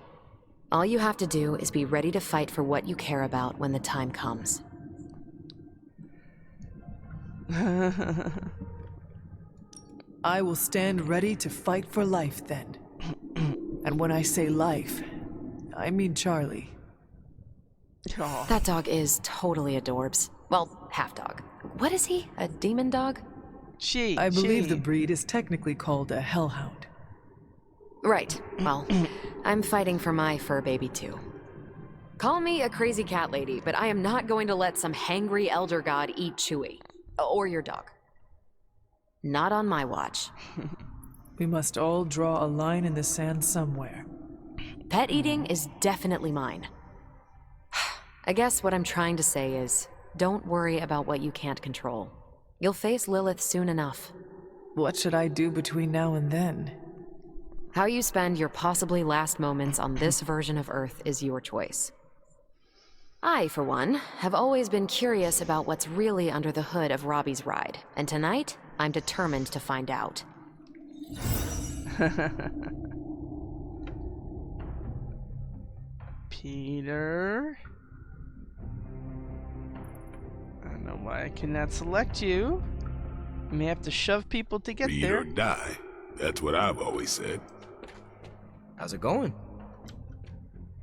All you have to do is be ready to fight for what you care about when the time comes. I will stand ready to fight for life then. And when I say life, I mean Charlie. Oh. That dog is totally adorbs. Well, half dog. What is he? A demon dog? I believe the breed is technically called a hellhound. Right. Well, I'm fighting for my fur baby too. Call me a crazy cat lady, but I am not going to let some hangry elder god eat Chewie. Or your dog. Not on my watch. We must all draw a line in the sand somewhere. Pet eating is definitely mine. I guess what I'm trying to say is, don't worry about what you can't control. You'll face Lilith soon enough. What should I do between now and then? How you spend your possibly last moments on this version of Earth is your choice. I, for one, have always been curious about what's really under the hood of Robbie's ride, and tonight, I'm determined to find out. Peter? I don't know why I cannot select you. I may have to shove people to get Read there. or die. That's what I've always said. How's it going?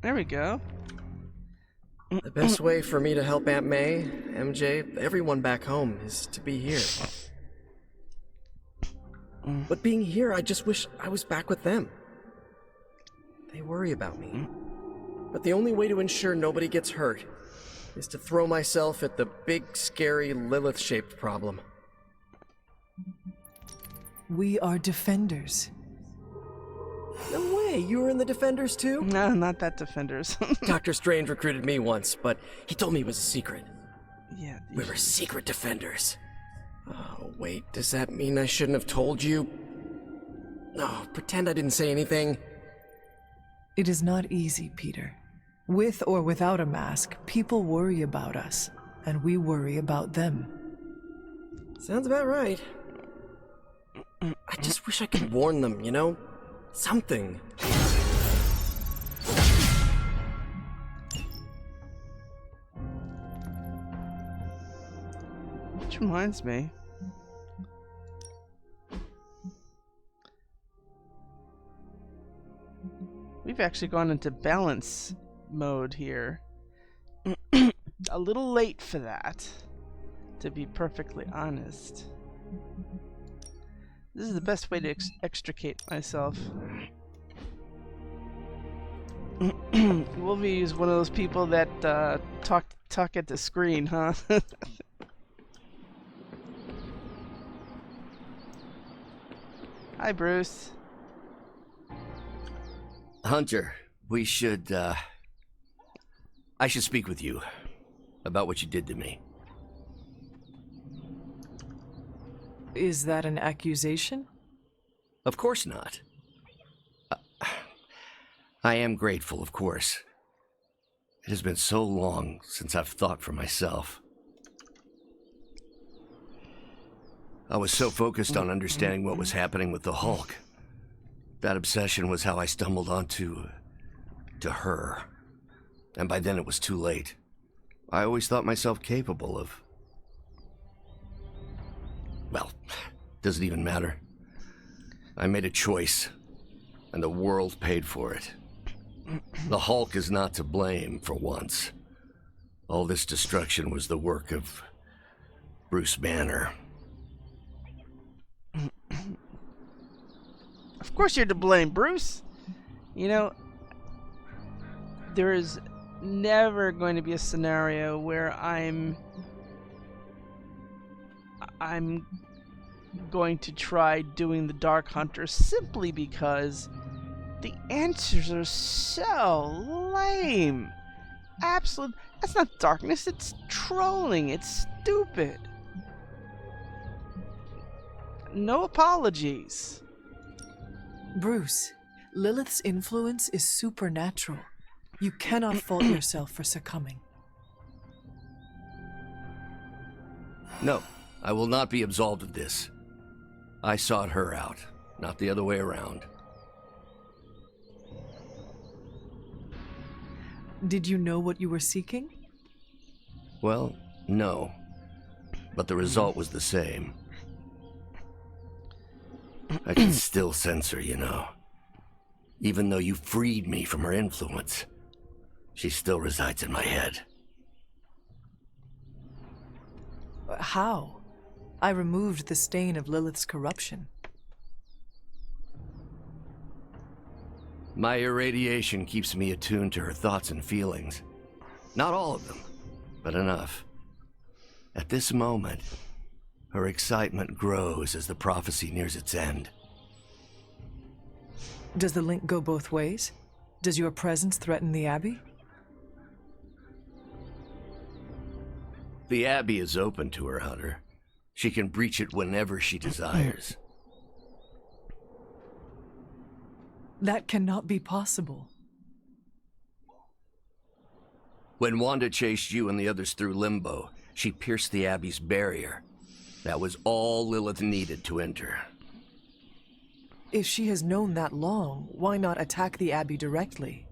There we go. The best way for me to help Aunt May, MJ, everyone back home is to be here. But being here, I just wish I was back with them. They worry about me. But the only way to ensure nobody gets hurt is to throw myself at the big, scary, Lilith-shaped problem. We are defenders. No way, you were in the Defenders too? No, not that Defenders. Dr. Strange recruited me once, but he told me it was a secret. Yeah. We were secret Defenders. Oh, wait, does that mean I shouldn't have told you? Oh, pretend I didn't say anything. It is not easy, Peter. With or without a mask, people worry about us, and we worry about them. Sounds about right. I just wish I could warn them, you know? Something. Which reminds me. We've actually gone into balance mode here. A little late for that, to be perfectly honest. This is the best way to extricate myself. Wolvie is one of those people that talk at the screen, huh? Hi, Bruce. Hunter, we should, I should speak with you about what you did to me. Is that an accusation? Of course not. I am grateful, of course. It has been so long since I've thought for myself. I was so focused on understanding what was happening with the Hulk. That obsession was how I stumbled onto her. And by then it was too late. I always thought myself capable of... Well, doesn't even matter. I made a choice, and the world paid for it. The Hulk is not to blame for once. All this destruction was the work of Bruce Banner. Of course you're to blame, Bruce. You know, there is never going to be a scenario where I'm going to try doing the Dark Hunter simply because the answers are so lame. Absolute. That's not darkness, it's trolling. It's stupid. No apologies. Bruce, Lilith's influence is supernatural. You cannot fault yourself for succumbing. No, I will not be absolved of this. I sought her out, not the other way around. Did you know what you were seeking? Well, no. But the result was the same. I can still sense her, you know. Even though you freed me from her influence, she still resides in my head. How? I removed the stain of Lilith's corruption. My irradiation keeps me attuned to her thoughts and feelings. Not all of them, but enough. At this moment, her excitement grows as the prophecy nears its end. Does the link go both ways? Does your presence threaten the Abbey? The Abbey is open to her, Hunter. She can breach it whenever she desires. That cannot be possible. When Wanda chased you and the others through Limbo, she pierced the Abbey's barrier. That was all Lilith needed to enter. If she has known that long, why not attack the Abbey directly?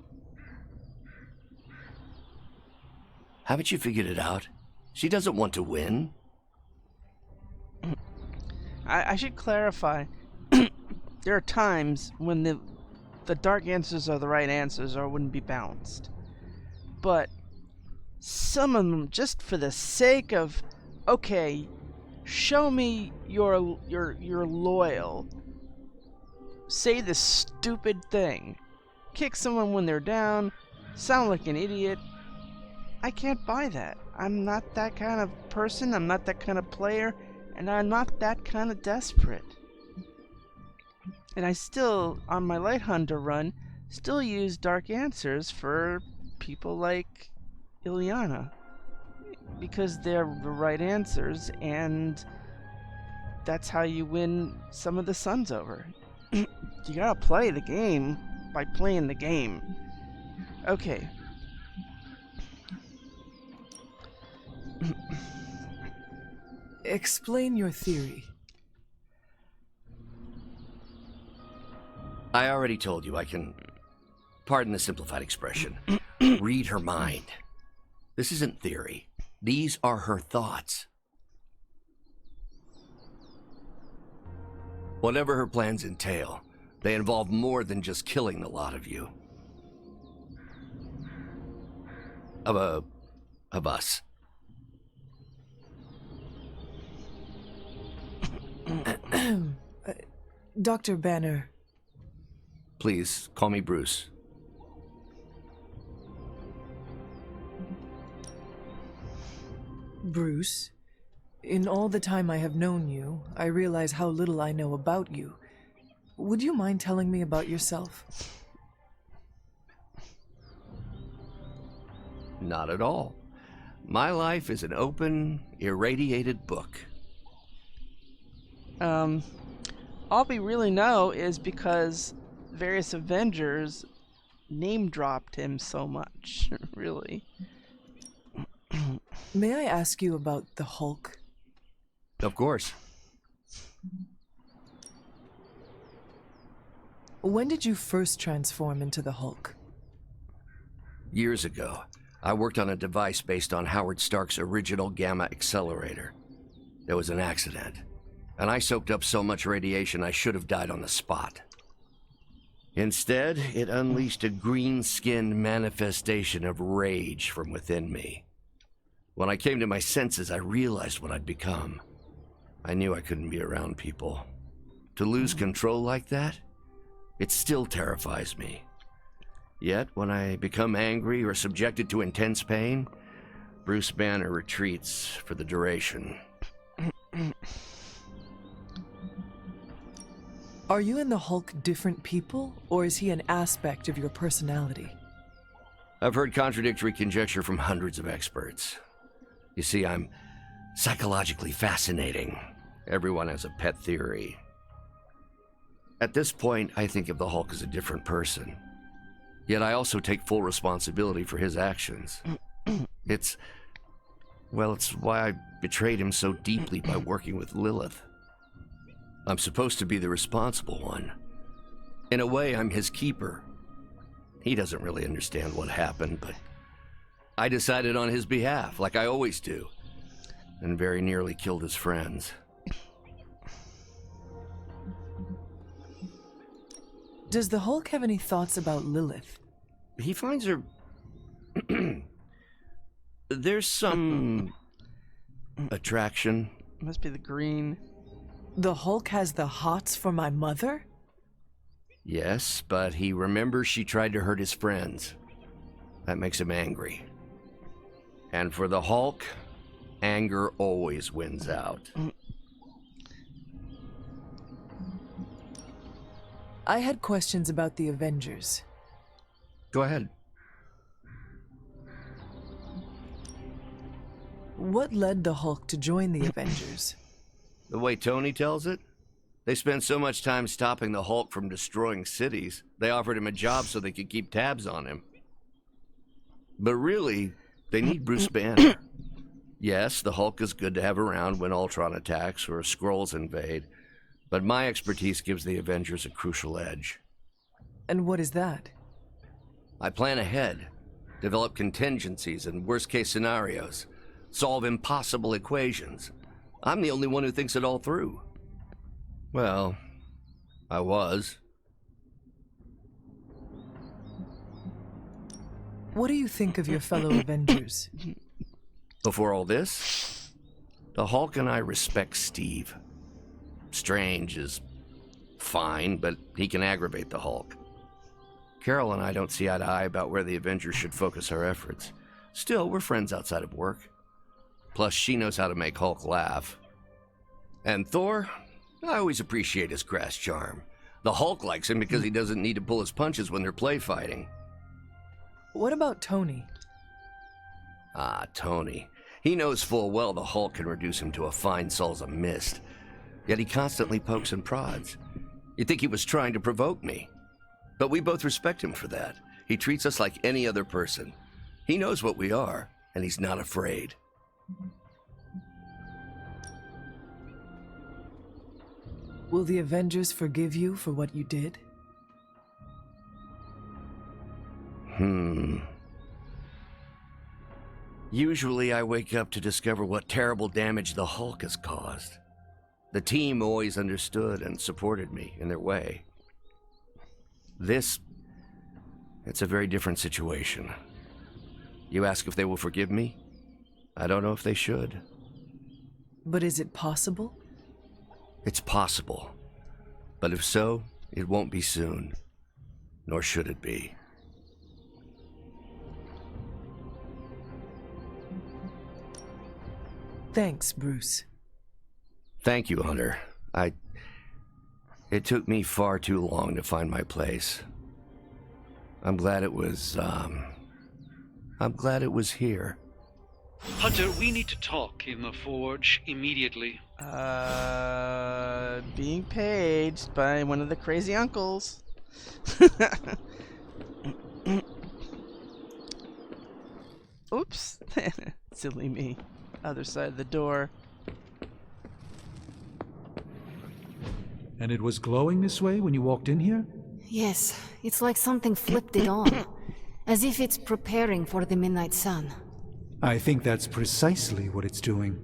Haven't you figured it out? She doesn't want to win. I should clarify. There are times when the dark answers are the right answers or wouldn't be balanced. But some of them, just for the sake of, okay, show me you're loyal. Say this stupid thing. Kick someone when they're down. Sound like an idiot. I can't buy that. I'm not that kind of person. I'm not that kind of player. And I'm not that kind of desperate. And I still, on my Light Hunter run, still use dark answers for people like Ileana. Because they're the right answers, and that's how you win some of the suns over. You gotta play the game by playing the game. Okay. Explain your theory. I already told you I can, pardon the simplified expression, read her mind. This isn't theory. These are her thoughts. Whatever her plans entail, they involve more than just killing the lot of you. of us. Dr. Banner. Please, call me Bruce. Bruce, in all the time I have known you, I realize how little I know about you. Would you mind telling me about yourself? Not at all. My life is an open, irradiated book. All we really know is because various Avengers name-dropped him so much, really. May I ask you about the Hulk? Of course. When did you first transform into the Hulk? Years ago, I worked on a device based on Howard Stark's original gamma accelerator. There was an accident, and I soaked up so much radiation I should have died on the spot. Instead, it unleashed a green-skinned manifestation of rage from within me. When I came to my senses, I realized what I'd become. I knew I couldn't be around people. To lose control like that, it still terrifies me. Yet, when I become angry or subjected to intense pain, Bruce Banner retreats for the duration. Are you and the Hulk different people, or is he an aspect of your personality? I've heard contradictory conjecture from hundreds of experts. You see, I'm psychologically fascinating. Everyone has a pet theory. At this point, I think of the Hulk as a different person. Yet I also take full responsibility for his actions. It's why I betrayed him so deeply by working with Lilith. I'm supposed to be the responsible one. In a way, I'm his keeper. He doesn't really understand what happened, but I decided on his behalf, like I always do, and very nearly killed his friends. Does the Hulk have any thoughts about Lilith? He finds her... There's some... attraction. Must be the green. The Hulk has the hots for my mother? Yes, but he remembers she tried to hurt his friends. That makes him angry. And for the Hulk, anger always wins out. I had questions about the Avengers. Go ahead. What led the Hulk to join the Avengers? The way Tony tells it, they spent so much time stopping the Hulk from destroying cities, they offered him a job so they could keep tabs on him. But really, they need Bruce Banner. Yes, the Hulk is good to have around when Ultron attacks or Skrulls invade, but my expertise gives the Avengers a crucial edge. And what is that? I plan ahead, develop contingencies and worst-case scenarios, solve impossible equations. I'm the only one who thinks it all through. Well, I was. What do you think of your fellow Avengers? Before all this, the Hulk and I respect Steve. Strange is fine, but he can aggravate the Hulk. Carol and I don't see eye to eye about where the Avengers should focus our efforts. Still, we're friends outside of work. Plus, she knows how to make Hulk laugh. And Thor, I always appreciate his crass charm. The Hulk likes him because he doesn't need to pull his punches when they're play fighting. What about Tony? Ah, Tony. He knows full well the Hulk can reduce him to a fine salsa mist. Yet he constantly pokes and prods. You'd think he was trying to provoke me. But we both respect him for that. He treats us like any other person. He knows what we are, and he's not afraid. Will the Avengers forgive you for what you did? Usually I wake up to discover what terrible damage the Hulk has caused. The team always understood and supported me in their way. It's a very different situation. You ask if they will forgive me? I don't know if they should. But is it possible? It's possible. But if so, it won't be soon. Nor should it be. Thanks, Bruce. Thank you, Hunter. It took me far too long to find my place. I'm glad it was here. Hunter, we need to talk in the forge immediately. Being paged by one of the crazy uncles. Oops. Silly me. Other side of the door. And it was glowing this way when you walked in here? Yes, it's like something flipped it on. As if it's preparing for the midnight sun. I think that's precisely what it's doing.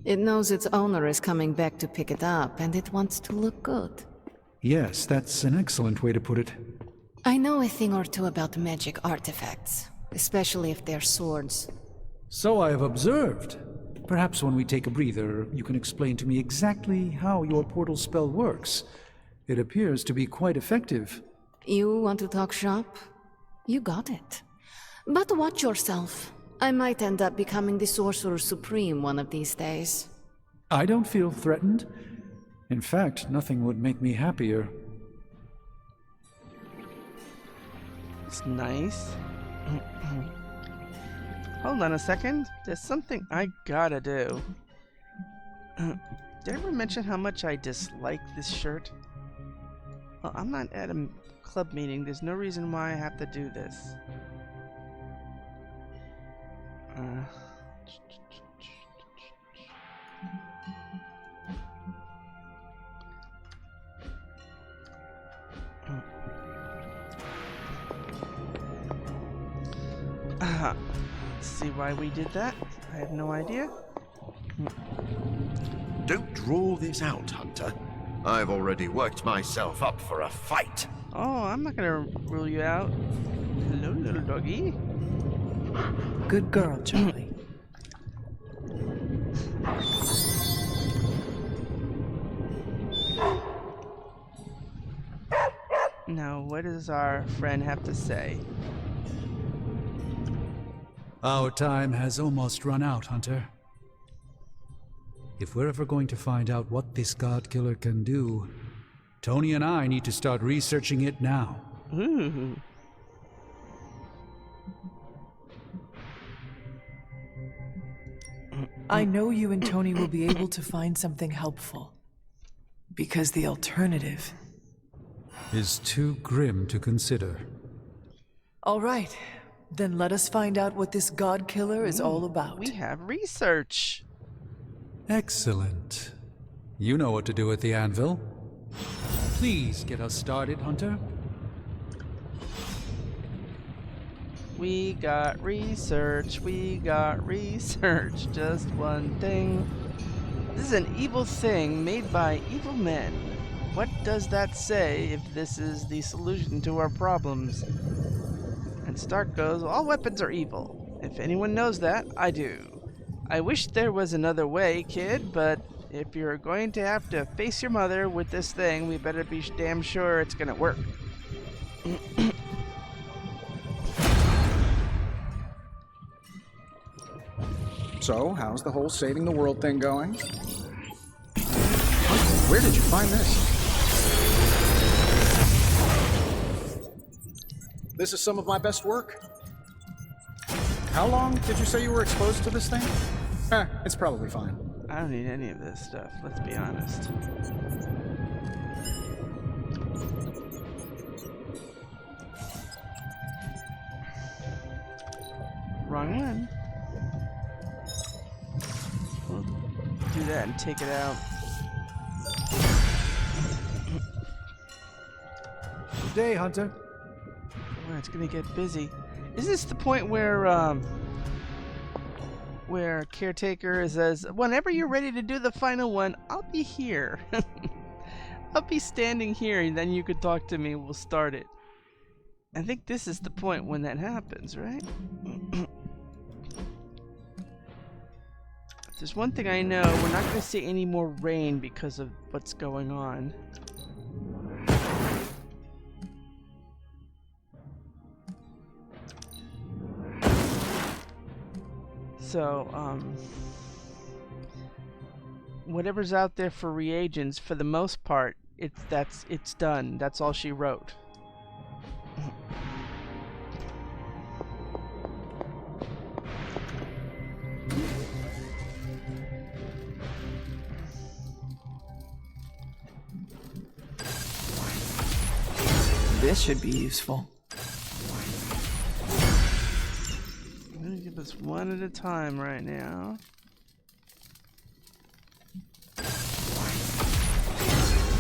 It knows its owner is coming back to pick it up, and it wants to look good. Yes, that's an excellent way to put it. I know a thing or two about magic artifacts, especially if they're swords. So I have observed. Perhaps when we take a breather, you can explain to me exactly how your portal spell works. It appears to be quite effective. You want to talk shop? You got it. But watch yourself. I might end up becoming the Sorcerer Supreme one of these days. I don't feel threatened. In fact, nothing would make me happier. It's nice. Hold on a second. There's something I gotta do. Did I ever mention how much I dislike this shirt? Well, I'm not at a club meeting. There's no reason why I have to do this. Let's see why we did that. I have no idea. Don't draw this out, Hunter. I've already worked myself up for a fight. Oh, I'm not gonna rule you out. Hello, little doggy. Good girl, Charlie. Now, what does our friend have to say? Our time has almost run out, Hunter. If we're ever going to find out what this god killer can do, Tony and I need to start researching it now. Ooh. I know you and Tony will be able to find something helpful. Because the alternative is too grim to consider. All right. Then let us find out what this god killer is all about. We have research. Excellent. You know what to do at the anvil. Please get us started, Hunter. We got research. We got research. Just one thing. This is an evil thing made by evil men. What does that say if this is the solution to our problems? And Stark goes, all weapons are evil. If anyone knows that, I do. I wish there was another way, kid, but if you're going to have to face your mother with this thing, we better be damn sure it's gonna work. So, how's the whole saving the world thing going? Where did you find this? This is some of my best work. How long did you say you were exposed to this thing? It's probably fine. I don't need any of this stuff, let's be honest. Wrong one. We'll do that and take it out. Good day, Hunter. Boy, it's gonna get busy. Is this the point where Caretaker says, whenever you're ready to do the final one, I'll be here. I'll be standing here, and then you could talk to me. We'll start it. I think this is the point when that happens, right? There's one thing I know, we're not going to see any more rain because of what's going on. So, whatever's out there for reagents, for the most part, it's done. That's all she wrote. This should be useful. I'm gonna get this one at a time right now.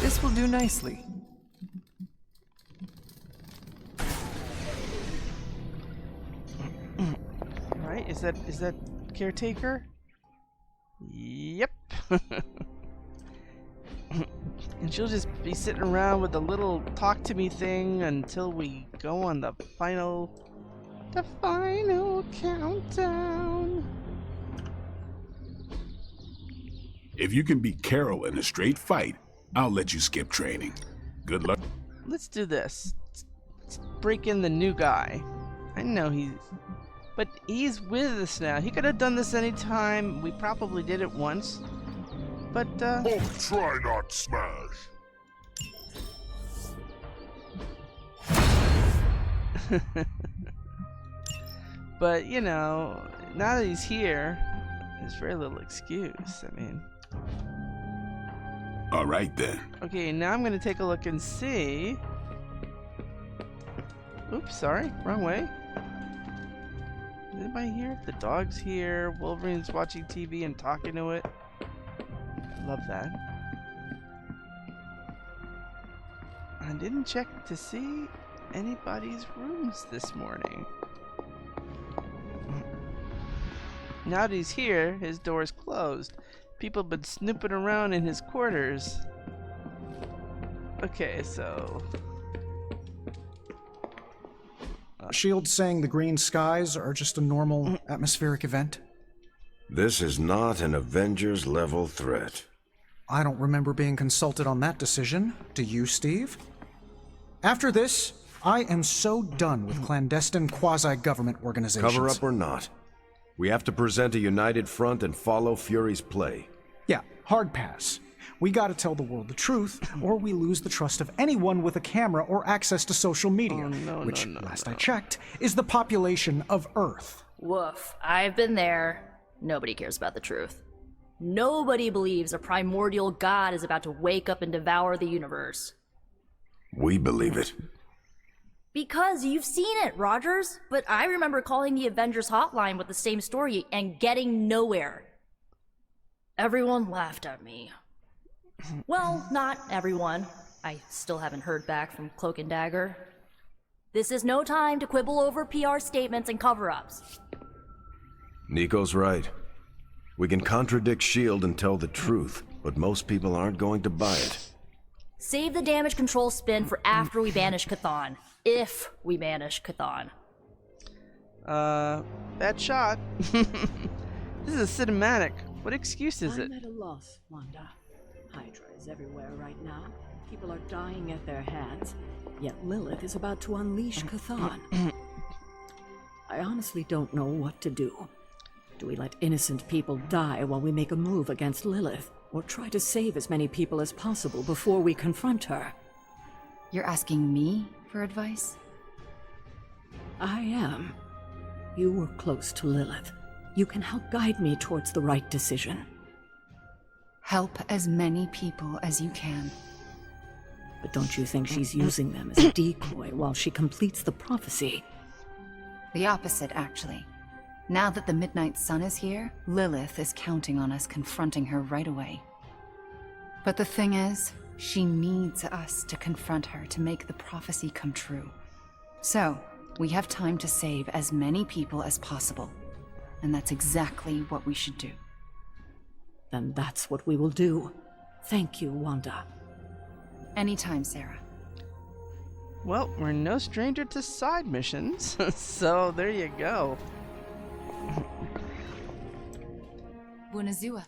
This will do nicely. Right? Is that caretaker? Yep. And she'll just be sitting around with a little talk to me thing until we go on the final countdown. If you can beat Carol in a straight fight, I'll let you skip training. Good luck. Let's do this. Let's break in the new guy. I know but he's with us now. He could have done this anytime. We probably did it once. But, Oh, try not smash. But, you know, now that he's here, there's very little excuse. I mean... All right, then. Okay, now I'm going to take a look and see... Oops, sorry. Wrong way. Is anybody here? The dog's here. Wolverine's watching TV and talking to it. Love that. I didn't check to see anybody's rooms this morning. Now that he's here, his door is closed. People have been snooping around in his quarters. Okay, so... Shield's saying the green skies are just a normal atmospheric event? This is not an Avengers level threat. I don't remember being consulted on that decision. Do you, Steve? After this, I am so done with clandestine quasi-government organizations. Cover up or not, we have to present a united front and follow Fury's play. Yeah, hard pass. We gotta tell the world the truth, or we lose the trust of anyone with a camera or access to social media, which, last I checked, is the population of Earth. Woof. I've been there. Nobody cares about the truth. Nobody believes a primordial god is about to wake up and devour the universe. We believe it. Because you've seen it, Rogers. But I remember calling the Avengers hotline with the same story and getting nowhere. Everyone laughed at me. Well, not everyone. I still haven't heard back from Cloak and Dagger. This is no time to quibble over PR statements and cover-ups. Nico's right. We can contradict S.H.I.E.L.D. and tell the truth, but most people aren't going to buy it. Save the damage control spin for after we banish Chthon. If we banish Chthon. Bad shot. This is a cinematic. What excuse is it? I'm at a loss, Wanda. Hydra is everywhere right now. People are dying at their hands, yet Lilith is about to unleash Chthon. I honestly don't know what to do. Do we let innocent people die while we make a move against Lilith, or try to save as many people as possible before we confront her? You're asking me for advice? I am. You were close to Lilith. You can help guide me towards the right decision. Help as many people as you can. But don't you think she's using them as a decoy while she completes the prophecy? The opposite, actually. Now that the Midnight Sun is here, Lilith is counting on us confronting her right away. But the thing is, she needs us to confront her to make the prophecy come true. So, we have time to save as many people as possible. And that's exactly what we should do. Then that's what we will do. Thank you, Wanda. Anytime, Sarah. Well, we're no stranger to side missions, so there you go. Bunazua.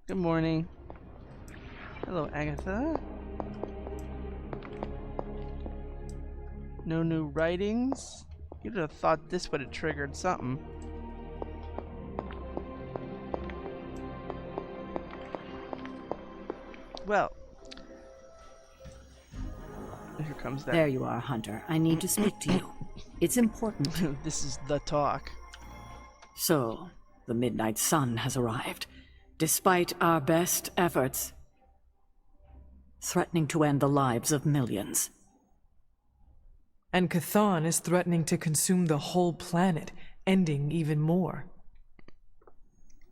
Good morning. Hello, Agatha. No new writings? You'd have thought this would have triggered something. Well, here comes that. There you are, Hunter. I need to speak to you. It's important. This is the talk. So, the Midnight Sun has arrived. Despite our best efforts, threatening to end the lives of millions. And Chthon is threatening to consume the whole planet, ending even more.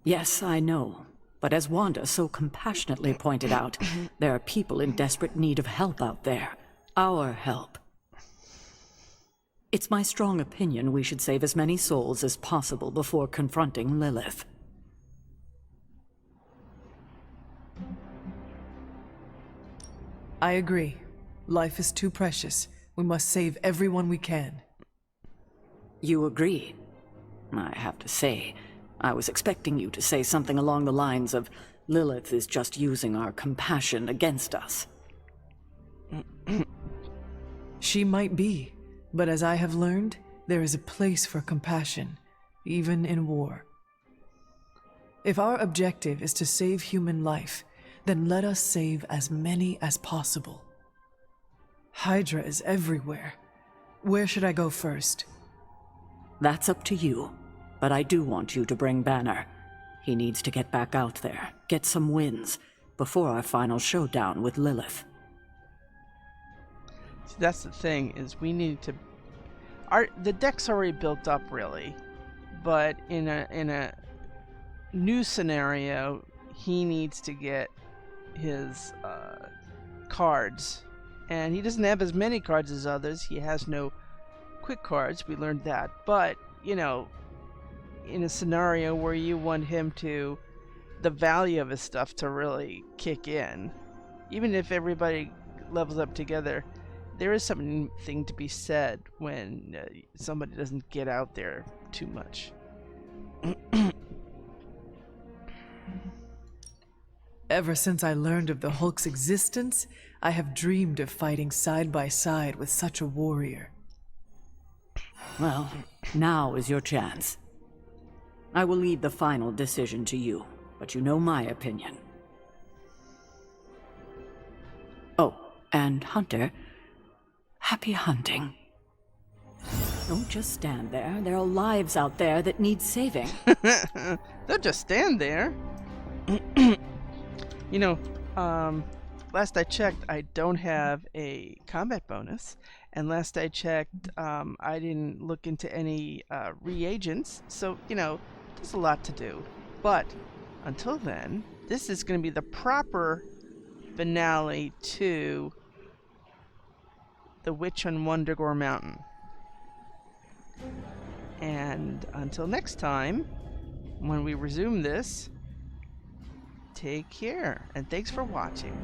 Yes, I know. But as Wanda so compassionately pointed out, there are people in desperate need of help out there. Our help. It's my strong opinion we should save as many souls as possible before confronting Lilith. I agree. Life is too precious. We must save everyone we can. You agree? I have to say, I was expecting you to say something along the lines of, Lilith is just using our compassion against us. She might be, but as I have learned, there is a place for compassion, even in war. If our objective is to save human life, then let us save as many as possible. Hydra is everywhere. Where should I go first? That's up to you, but I do want you to bring Banner. He needs to get back out there, get some wins, before our final showdown with Lilith. See, that's the thing, is we need to... the deck's already built up, really. But in a new scenario, he needs to get his cards. And he doesn't have as many cards as others. He has no quick cards. We learned that. But, you know, in a scenario where you want him to... the value of his stuff to really kick in, even if everybody levels up together, there is something to be said when somebody doesn't get out there too much. Ever since I learned of the Hulk's existence, I have dreamed of fighting side by side with such a warrior. Well, now is your chance. I will leave the final decision to you, but you know my opinion. Oh, and Hunter, happy hunting. Don't just stand there. There are lives out there that need saving. Don't just stand there. You know, last I checked, I don't have a combat bonus. And last I checked, I didn't look into any reagents. So, you know, there's a lot to do. But until then, this is going to be the proper finale to The Witch on Wundagore Mountain. And until next time, when we resume this, take care, and thanks for watching.